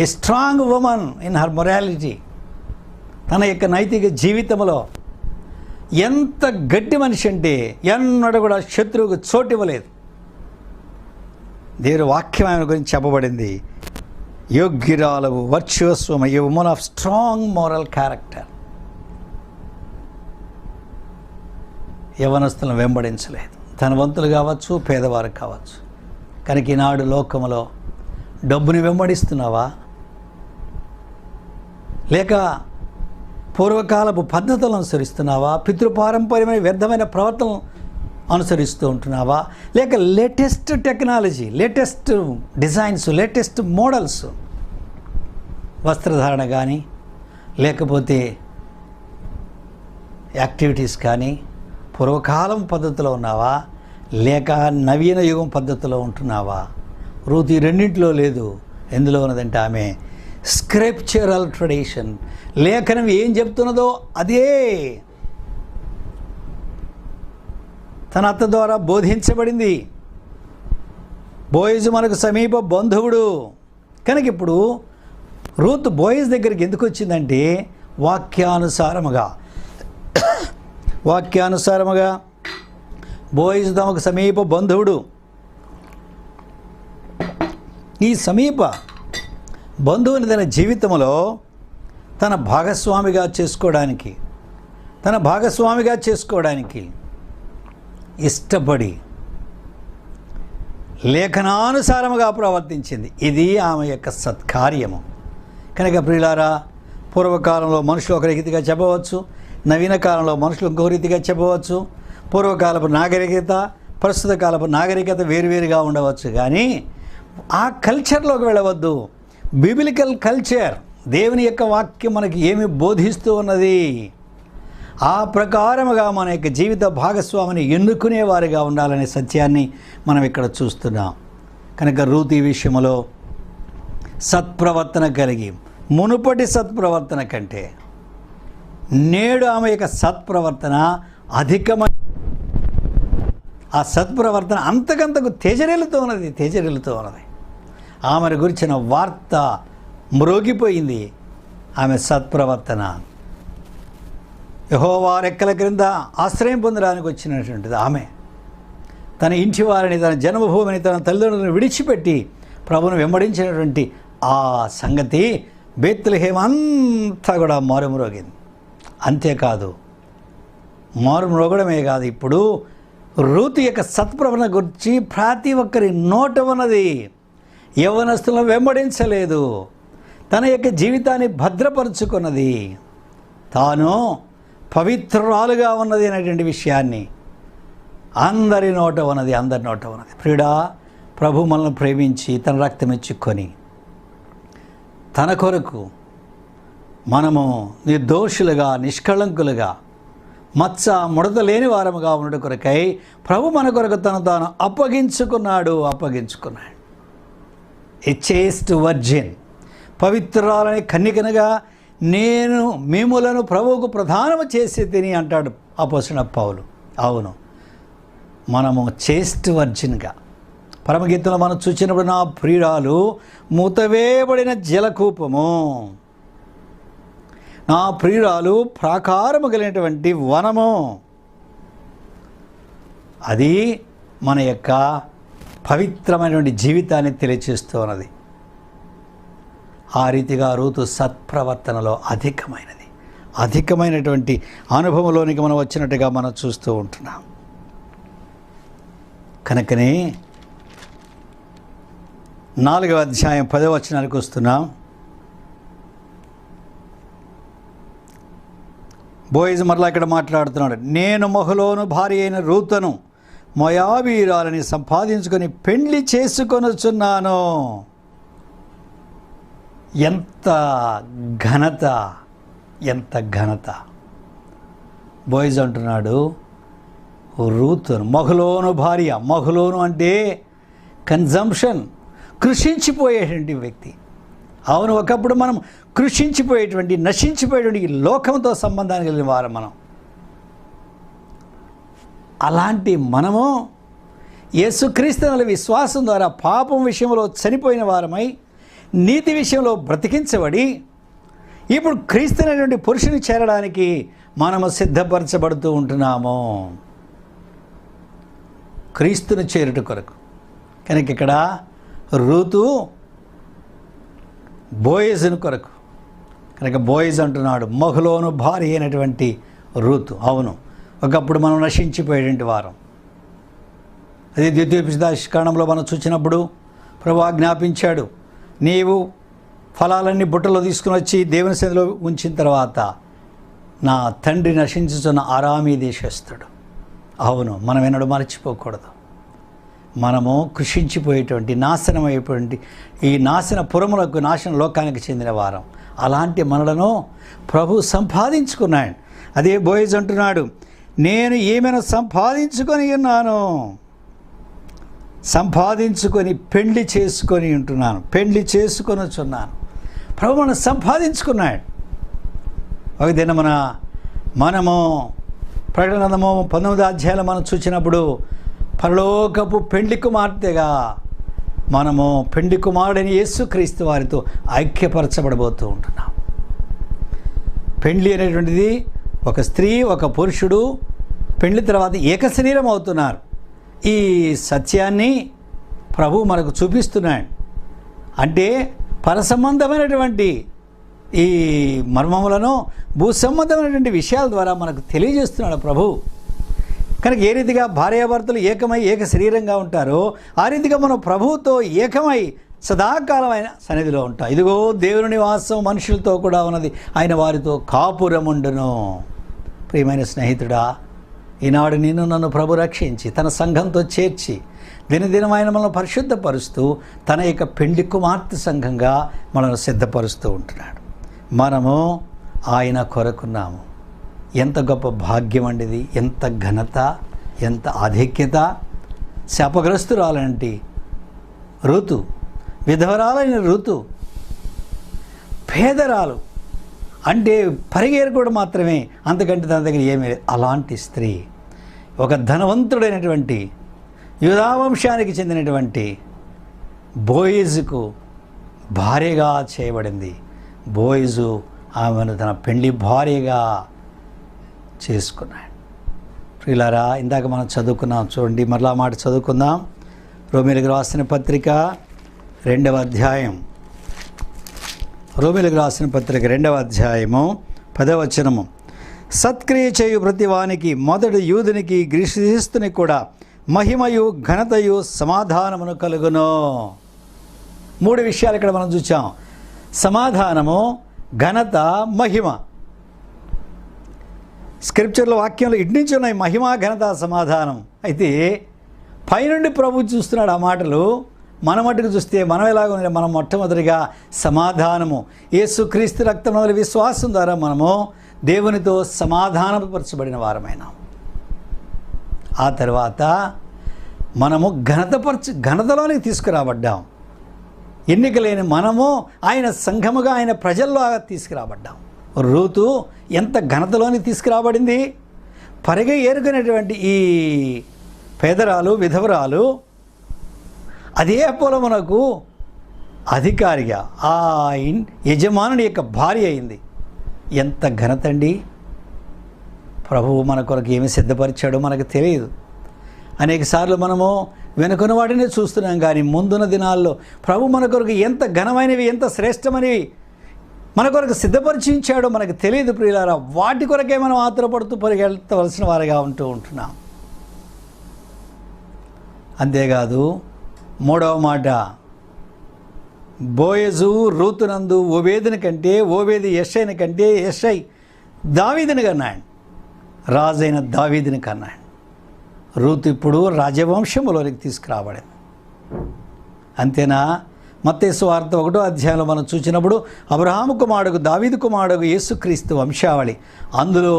a strong woman in her morality, తన యొక్క నైతిక జీవితంలో ఎంత గట్టి మనిషి అంటే ఎన్నడూ కూడా శత్రువుకు చోటు ఇవ్వలేదు. దేవుని వాక్యం ఆయన గురించి చెప్పబడింది, యోగ్యురాలవు, virtuous woman, a woman of strong moral character. యవ్వనస్తులను వెంబడించలేదు, ధనవంతులు కావచ్చు, పేదవారు కావచ్చు. కనుక ఈనాడు లోకంలో డబ్బుని వెంబడిస్తున్నావా, లేక పూర్వకాలపు పద్ధతులను అనుసరిస్తున్నావా, పితృపారంపర్యమైన వ్యర్థమైన ప్రవర్తనలు అనుసరిస్తూ ఉంటున్నావా, లేక latest technology, latest designs, latest models వస్త్రధారణ కానీ, లేకపోతే యాక్టివిటీస్ కానీ పూర్వకాలం పద్ధతిలో ఉన్నావా, లేక నవీన యుగం పద్ధతిలో ఉంటున్నావా? రూతు ఈ రెండింటిలో లేదు. ఎందులో ఉన్నదంటే ఆమె స్క్రిప్చరల్ ట్రెడిషన్, లేఖనం ఏం చెప్తున్నదో అదే తన అత్త ద్వారా బోధించబడింది. బోయజు మనకు సమీప బంధువుడు. కనుక ఇప్పుడు రూతు బోయజ్ దగ్గరికి ఎందుకు వచ్చిందంటే వాక్యానుసారముగా బోయజు తమకు సమీప బంధువుడు. ఈ సమీప బంధువుని తన జీవితంలో తన భాగస్వామిగా చేసుకోవడానికి ఇష్టపడి లేఖనానుసారముగా ప్రవర్తించింది. ఇది ఆమె యొక్క సత్కార్యము. కనుక ప్రియులారా, పూర్వకాలంలో మనుషులు ఒక రీతిగా చెప్పవచ్చు, నవీన కాలంలో మనుషులు ఇంకొక రీతిగా చెప్పవచ్చు. పూర్వకాలపు నాగరికత, ప్రస్తుత కాలపు నాగరికత వేరువేరుగా ఉండవచ్చు. కానీ ఆ కల్చర్లోకి వెళ్ళవద్దు. బిబిలికల్ కల్చర్, దేవుని యొక్క వాక్యం మనకి ఏమి బోధిస్తూ ఉన్నది, ఆ ప్రకారముగా మన యొక్క జీవిత భాగస్వామిని ఎన్నుకునేవారిగా ఉండాలనే సత్యాన్ని మనం ఇక్కడ చూస్తున్నాం. కనుక రూతు ఈ విషయంలో సత్ప్రవర్తన కలిగి, మునుపటి సత్ప్రవర్తన కంటే నేడు ఆమె యొక్క సత్ప్రవర్తన అధికమైన, ఆ సత్ప్రవర్తన అంతకంతకు తేజరిల్లుతూ ఉన్నది. ఆమెను గురించిన వార్త మ్రోగిపోయింది. ఆమె సత్ప్రవర్తన యెహోవా రెక్కల క్రింద ఆశ్రయం పొందడానికి వచ్చినటువంటిది. ఆమె తన ఇంటి వారిని, తన జన్మభూమిని, తన తల్లిదండ్రులను విడిచిపెట్టి ప్రభువును వెంబడించినటువంటి ఆ సంగతి బేత్లెహేం అంతా కూడా మారుమ్రోగింది. అంతేకాదు, మారుమ్రోగడమే కాదు, ఇప్పుడు రూతు యొక్క సత్ప్రవర్తన గురించి ప్రతి ఒక్కరి నోట ఉన్నది. యవ్వనస్తులను వెంబడించలేదు, తన యొక్క జీవితాన్ని భద్రపరుచుకున్నది, తాను పవిత్రురాలుగా ఉన్నది అనేటువంటి విషయాన్ని అందరి నోట ఉన్నది. ప్రియుడా, ప్రభు మనల్ని ప్రేమించి తన రక్తం ఇచ్చుకొని తన కొరకు మనము నిర్దోషులుగా, నిష్కళంకులుగా, మచ్చ ముడత లేని వారముగా ఉండడం కొరకై ప్రభు మన కొరకు తను తాను అప్పగించుకున్నాడు. ఏ చేస్ట్ వర్జిన్, పవిత్రాలని కన్నికనగా నేను మిమ్ములను ప్రభువుకు ప్రధానము చేసి తిని అంటాడు అపోస్తలుడైన పౌలు. అవును, మనము చేస్ట్ వర్జిన్గా పరమగీతంలో మనం చూసినప్పుడు నా ప్రియురాలు మూతవేయబడిన జలకూపము, నా ప్రియురాలు ప్రాకారము కలిగినటువంటి వనము. అది మన యొక్క పవిత్రమైనటువంటి జీవితాన్ని తెలియచేస్తూ ఉన్నది. ఆ రీతిగా రూతు సత్ప్రవర్తనలో అధికమైనటువంటి అనుభవంలోనికి మనం వచ్చినట్టుగా మనం చూస్తూ ఉంటున్నాం. కనుకనే 4వ అధ్యాయం 10వ వచనానికి వస్తున్నాం. బోయజ్ మరలా ఇక్కడ మాట్లాడుతున్నాడు. నేను మహలోను భార్య అయిన రూతును మోయాబీయురాలని సంపాదించుకొని పెండ్లి చేసుకొనుచున్నాను. ఎంత ఘనత! బోయజ్ అంటున్నాడు రూతును మహలోను భార్య. మహలోను అంటే కన్జంప్షన్, కృషించిపోయేటువంటి వ్యక్తి. అవును, ఒకప్పుడు మనం కృషించిపోయేటువంటి, నశించిపోయేటువంటి లోకంతో సంబంధాన్ని కలిగిన వారం మనం. అలాంటి మనము యేసుక్రీస్తుల విశ్వాసం ద్వారా పాపం విషయంలో చనిపోయిన వారమై నీతి విషయంలో బ్రతికించబడి ఇప్పుడు క్రీస్తు అనేటువంటి పురుషుని చేరడానికి మనము సిద్ధపరచబడుతూ ఉంటున్నాము, క్రీస్తుని చేరుట కొరకు. కనుక ఇక్కడ రూతు బోయజుని కొరకు. కనుక బోయజ్ అంటున్నాడు మహలోను భార్య అయినటువంటి రూతు. అవును, ఒకప్పుడు మనం నశించిపోయేటువంటి వారం. అదే ద్వితీయోపదేశకాండంలో మనం చూసినప్పుడు ప్రభువు ఆజ్ఞాపించాడు, నీవు ఫలాలన్నీ బుట్టలో తీసుకుని వచ్చి దేవుని సన్నిధిలో ఉంచిన తర్వాత నా తండ్రి నశించుచున్న అరామీ దేశస్థుడు. అవును, మనం ఎన్నడూ మర్చిపోకూడదు. మనము కృషించిపోయేటువంటి, నాశనం అయిపోయేటువంటి ఈ నాశన లోకానికి చెందిన వారం. అలాంటి మనలను ప్రభు సంపాదించుకున్నాడు. అదే బోయజ్ అంటున్నాడు, నేను ఈమెను సంపాదించుకొని ఉన్నాను, సంపాదించుకొని పెండ్లి చేసుకొని ఉంటున్నాను, పెండ్లి చేసుకొని వచ్చున్నాను. ప్రభు మనం సంపాదించుకున్నాడు. ఒక దినమున మనము ప్రకటన గ్రంథము 19వ అధ్యాయంలో మనం చూసినప్పుడు పరలోకపు పెండ్లి కుమార్తెగా మనము పెండ్లి కుమారుడైన యేసుక్రీస్తు వారితో ఐక్యపరచబడబోతూ ఉంటున్నాం. పెండ్లి అనేటువంటిది ఒక స్త్రీ ఒక పురుషుడు పెండ్లి తర్వాత ఏకశరీరం అవుతున్నారు. ఈ సత్యాన్ని ప్రభు మనకు చూపిస్తున్నాడు. అంటే పరసంబంధమైనటువంటి ఈ మర్మములను భూసంబంధమైనటువంటి విషయాల ద్వారా మనకు తెలియజేస్తున్నాడు ప్రభు. కనుక ఏ రీతిగా భార్యాభర్తలు ఏకమై ఏక శరీరంగా ఉంటారో ఆ రీతిగా మనం ప్రభువుతో ఏకమై సదాకాలమైన సన్నిధిలో ఉంటాం. ఇదిగో దేవుని నివాసం మనుషులతో కూడా ఉన్నది, ఆయన వారితో కాపురముండును. ప్రియమైన స్నేహితుడా, ఈనాడు నిన్ను నన్ను ప్రభు రక్షించి తన సంఘంతో చేర్చి దినదినం ఆయన మనల్ని పరిశుద్ధపరుస్తూ తన యొక్క పెండ్లి కుమార్తె సంఘంగా మనల్ని సిద్ధపరుస్తూ ఉంటున్నాడు. మనము ఆయన కొరకున్నాము. ఎంత గొప్ప భాగ్యం అండి ఇది! ఎంత ఘనత, ఎంత ఆధిక్యత! శాపగ్రస్తురాలంటి రూతు, విధవరాలైన రూతు, పేదరాలు అంటే పరిగేరు కూడా మాత్రమే, అంతకంటే తన దగ్గర ఏమీ లేదు. అలాంటి స్త్రీ ఒక ధనవంతుడైనటువంటి యూదావంశానికి చెందినటువంటి బోయజుకు భార్యగా చేయబడింది. బోయజు ఆమెను తన పెళ్లి భార్యగా చేసుకున్నాడు. ప్రియులారా, ఇందాక మనం చదువుకున్నాం, చూడండి మరలా మాట చదువుకుందాం. రోమీయులకు రాసిన పత్రిక 2వ అధ్యాయం, రోమీయులకు రాసిన పత్రిక 2వ అధ్యాయము 10వ వచనము. సత్క్రియ చేయు ప్రతి వానికి మొదటి యూదునికి గ్రీస్తునికి కూడా మహిమయు ఘనతయు సమాధానమును కలుగును. 3 విషయాలు ఇక్కడ మనం చూసాం. సమాధానము, ఘనత, మహిమ. స్క్రిప్చర్లో వాక్యంలో ఇటు నుంచి ఉన్నాయి, మహిమ, ఘనత, సమాధానం. అయితే పైనుండి ప్రభు చూస్తున్నాడు ఆ మాటలు. మన మట్టుకు చూస్తే మనం ఎలాగ ఉంది? మనం మొట్టమొదటిగా సమాధానము, యేసుక్రీస్తు రక్తంలో విశ్వాసం ద్వారా మనము దేవునితో సమాధానపరచబడిన వారమైనాం. ఆ తర్వాత మనము ఘనతలోనికి తీసుకురాబడ్డాం. ఎన్నిక లేని మనము ఆయన సంఘముగా, ఆయన ప్రజల్లో తీసుకురాబడ్డాం. రూతు ఎంత ఘనతలోని తీసుకురాబడింది. పరిగె ఏరుకునేటువంటి ఈ పేదరాలు, విధవరాలు అదే పొలమునకు అధికారిగా ఆ యజమానుని యొక్క భార్య అయింది. ఎంత ఘనత అండి! ప్రభువు మన కొరకు ఏమి సిద్ధపరిచాడో మనకు తెలియదు. అనేకసార్లు మనము వెనుకున్న వాటిని చూస్తున్నాం, కానీ ముందున్న దినాల్లో ప్రభు మన కొరకు ఎంత ఘనమైనవి, ఎంత శ్రేష్టమైనవి మన కొరకు సిద్ధపరిచించాడో మనకు తెలియదు ప్రియులారా. వాటి కొరకే మనం ఆతురపడుతూ పరిగెత్తవలసిన వారిగా ఉంటున్నాం. అంతేకాదు, మూడవ మాట, బోయజు రూతునందు ఓబేదుని కంటే, ఓబేదు యెషైని కంటే, యెషై దావీదుని కన్నాడు, రాజైన దావీదుని కన్నాడు. రూతు ఇప్పుడు రాజవంశములోనికి తీసుకురాబడింది. అంతేనా? మత్తయి సువార్త 1వ అధ్యాయంలో మనం చూసినప్పుడు అబ్రహాము కుమారుడు, దావీదు కుమారుడు, యేసుక్రీస్తు వంశావళి, అందులో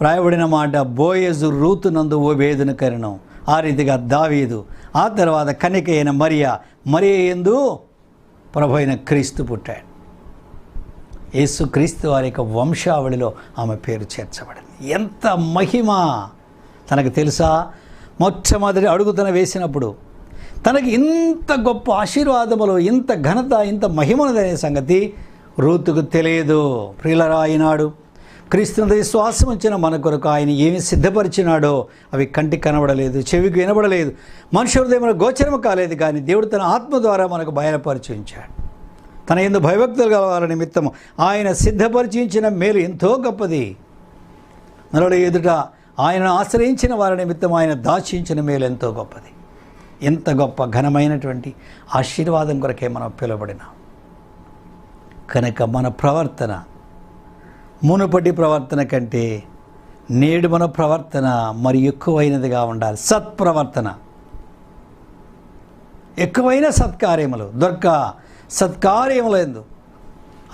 రాయబడిన మాట, బోయజు రూతునందు ఓబేదుని కనెను. ఆ రీతిగా దావీదు, ఆ తర్వాత కన్యక అయిన మరియ యందు ప్రభు అయిన క్రీస్తు పుట్టాడు. యేసుక్రీస్తు వారి యొక్క వంశావళిలో ఆమె పేరు చేర్చబడింది. ఎంత మహిమ! తనకు తెలుసా? మొట్టమొదటి అడుగు తన వేసినప్పుడు తనకి ఇంత గొప్ప ఆశీర్వాదములు, ఇంత ఘనత, ఇంత మహిమనుదనే సంగతి రూతుకు తెలియదు. ప్రియులరా, ఈనాడు క్రీస్తుని విశ్వాసం ఉంచిన మన కొరకు ఆయన ఏమి సిద్ధపరిచినాడో అవి కంటికి కనబడలేదు, చెవికి వినబడలేదు, మనుష్య హృదయంలో గోచరము కాలేదు. కానీ దేవుడు తన ఆత్మ ద్వారా మనకు బయలుపరిచి ఉంచాడు. తన యందు భయభక్తులు గలవారి నిమిత్తం ఆయన సిద్ధపరిచించిన మేలు ఎంతో గొప్పది. నరుల ఎదుట ఆయనను ఆశ్రయించిన వారి నిమిత్తం ఆయన దాచించిన మేలు ఎంతో గొప్పది. ఎంత గొప్ప ఘనమైనటువంటి ఆశీర్వాదం కొరకే మనం పిలువబడినాం. కనుక మన ప్రవర్తన మునుపటి ప్రవర్తన కంటే నేడు మన ప్రవర్తన మరి ఎక్కువైనదిగా ఉండాలి. సత్ప్రవర్తన, ఎక్కువైన సత్కార్యములు సత్కార్యములందు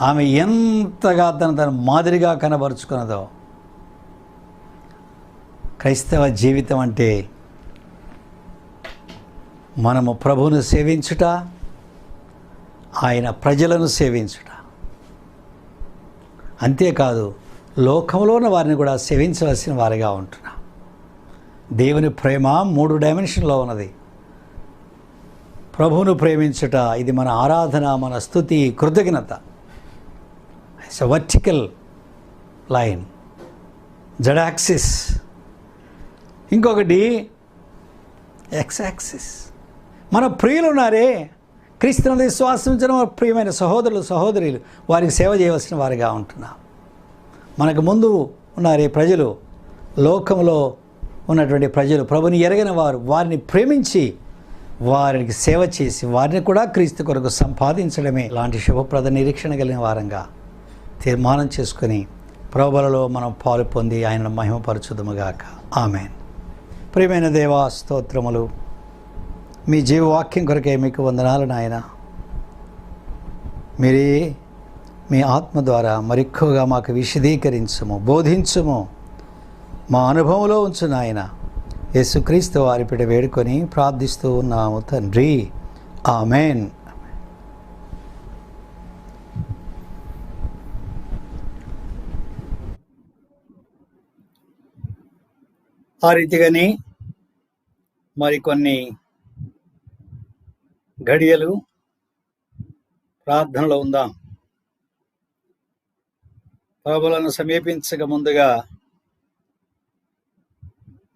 ఆమె ఎంతగా తన మాదిరిగా కనబరుచుకున్నదో. క్రైస్తవ జీవితం అంటే మనము ప్రభువును సేవించుట, ఆయన ప్రజలను సేవించుట. అంతేకాదు, లోకంలో ఉన్న వారిని కూడా సేవించవలసిన వారిగా ఉంటున్నాం. దేవుని ప్రేమ 3 డైమెన్షన్లో ఉన్నది. ప్రభువును ప్రేమించుట, ఇది మన ఆరాధన, మన స్తుతి, కృతజ్ఞత. It's a vertical line, Z axis. ఇంకొకటి ఎక్స్ యాక్సిస్. మన ప్రియులు ఉన్నారే, క్రీస్తునందు విశ్వాసించిన ప్రియమైన సహోదరులు, సహోదరులు, వారికి సేవ చేయవలసిన వారిగా ఉంటున్నాం. మనకు ముందు ఉన్నారే ప్రజలు, లోకంలో ఉన్నటువంటి ప్రజలు, ప్రభుని ఎరగిన వారు, వారిని ప్రేమించి వారికి సేవ చేసి వారిని కూడా క్రీస్తు కొరకు సంపాదించడమే లాంటి శుభప్రద నిరీక్షణ కలిగిన వారంగా తీర్మానం చేసుకొని ప్రభువులలో మనం పాలు పొంది ఆయనను మహిమపరచుదుముగాక. ఆమేన్. ప్రియమైన దేవా, స్తోత్రములు. మీ జీవవాక్యం కొరకే మీకు వందనాలు నాయన. మీరే మీ ఆత్మ ద్వారా మరెక్కువగా మాకు విశదీకరించుము, బోధించుము, మా అనుభవంలో ఉంచు నాయన. యేసుక్రీస్తు వారి పిట వేడుకొని ప్రార్థిస్తూ ఉన్నాము తండ్రి. ఆమేన్. ఆ రీతిగానే మరికొన్ని గడియలు ప్రార్థనలో ఉందాం. ప్రభువులను సమీపించక ముందుగా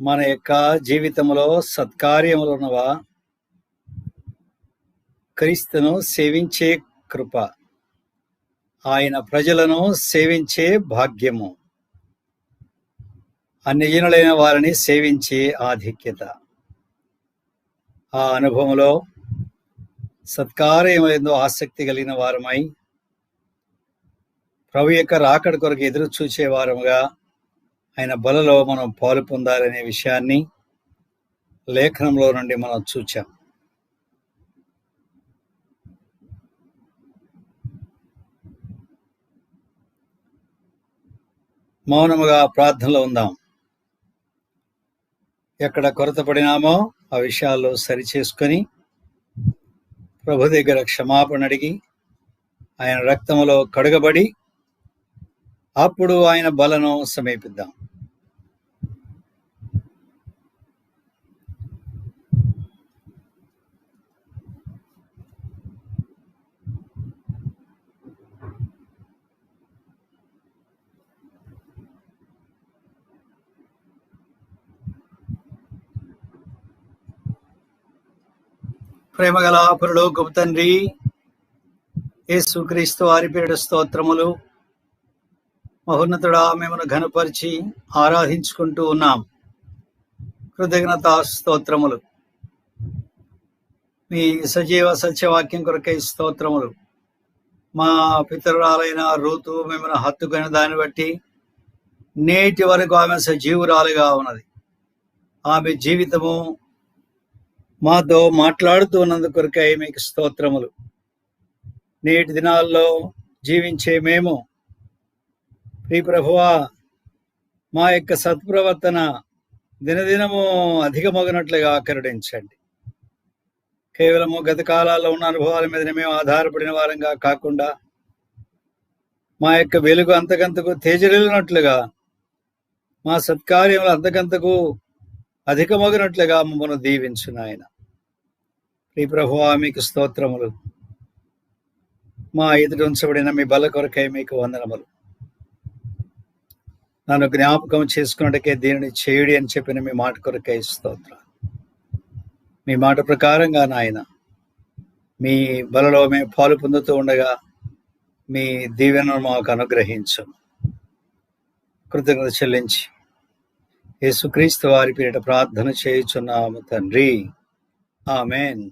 మన యొక్క జీవితంలో సత్కార్యములు ఉన్నవా? క్రీస్తును సేవించే కృప, ఆయన ప్రజలను సేవించే భాగ్యము, అన్యజనులైన వారిని సేవించే ఆధిక్యత, ఆ అనుభవంలో సత్కార్యములందు ఆసక్తి కలిగిన వారమై ప్రభు యొక్క రాకడ కొరకు ఎదురు చూచే వారముగా ఆయన బలలో మనం పాలు పొందాలనే విషయాన్ని లేఖనంలో నుండి మనం చూచాం. మౌనముగా ప్రార్థనలో ఉందాం. ఎక్కడ కొరత పడినామో ఆ విషయాల్లో సరిచేసుకొని ప్రభు దగ్గర క్షమాపణ అడిగి ఆయన రక్తములో కడుగబడి అప్పుడు ఆయన బలను సమీపిద్దాం. ప్రేమగల పరలోకపు తండ్రి, యేసుక్రీస్తు వారి పేరిట స్తోత్రములు. మహోన్నతుడా, మిమ్మల్ని ఘనపరిచి ఆరాధించుకుంటూ ఉన్నాం. కృతజ్ఞతా స్తోత్రములు. మీ సజీవ సత్యవాక్యం కొరకై స్తోత్రములు. మా పితరురాలైన రూతు మిమ్మల్ని హత్తుకుని దాన్ని బట్టి నేటి వరకు ఆమె సజీవురాలుగా ఉన్నది. ఆమె జీవితము మాతో మాట్లాడుతూ ఉన్నందుకు కొరకై మీకు స్తోత్రములు. నేటి దినాల్లో జీవించే మేము ప్రియ ప్రభువా, మా యొక్క సత్ప్రవర్తన దినదినము అధికమగినట్లుగా కరుణించండి. కేవలము గత కాలాల్లో ఉన్న అనుభవాల మీద మేము ఆధారపడిన వారంగా కాకుండా మా యొక్క వెలుగు అంతకంతకు తేజరిల్లినట్లుగా, మా సత్కార్యములు అంతకంతకు అధికమగినట్లుగా మమ్మల్ని దీవించు నాయన. ప్రియ ప్రభువా, మీకు స్తోత్రములు. మా ఎదుట ఉంచబడిన మీ బల కొరకై మీకు వందనములు. నన్ను జ్ఞాపకం చేసుకున్నట్టుకే దీనిని చేయుడి అని చెప్పిన మీ మాట కొరకై స్తోత్రాలు. మీ మాట ప్రకారంగా నాయన మీ బలలో మేము పాలు పొందుతూ ఉండగా మీ దీవెనను మాకు అనుగ్రహించు. కృతజ్ఞత చెల్లించి యేసుక్రీస్తు వారి పేరిట ప్రార్థన చేయుచున్నాము తండ్రి. ఆమేన్.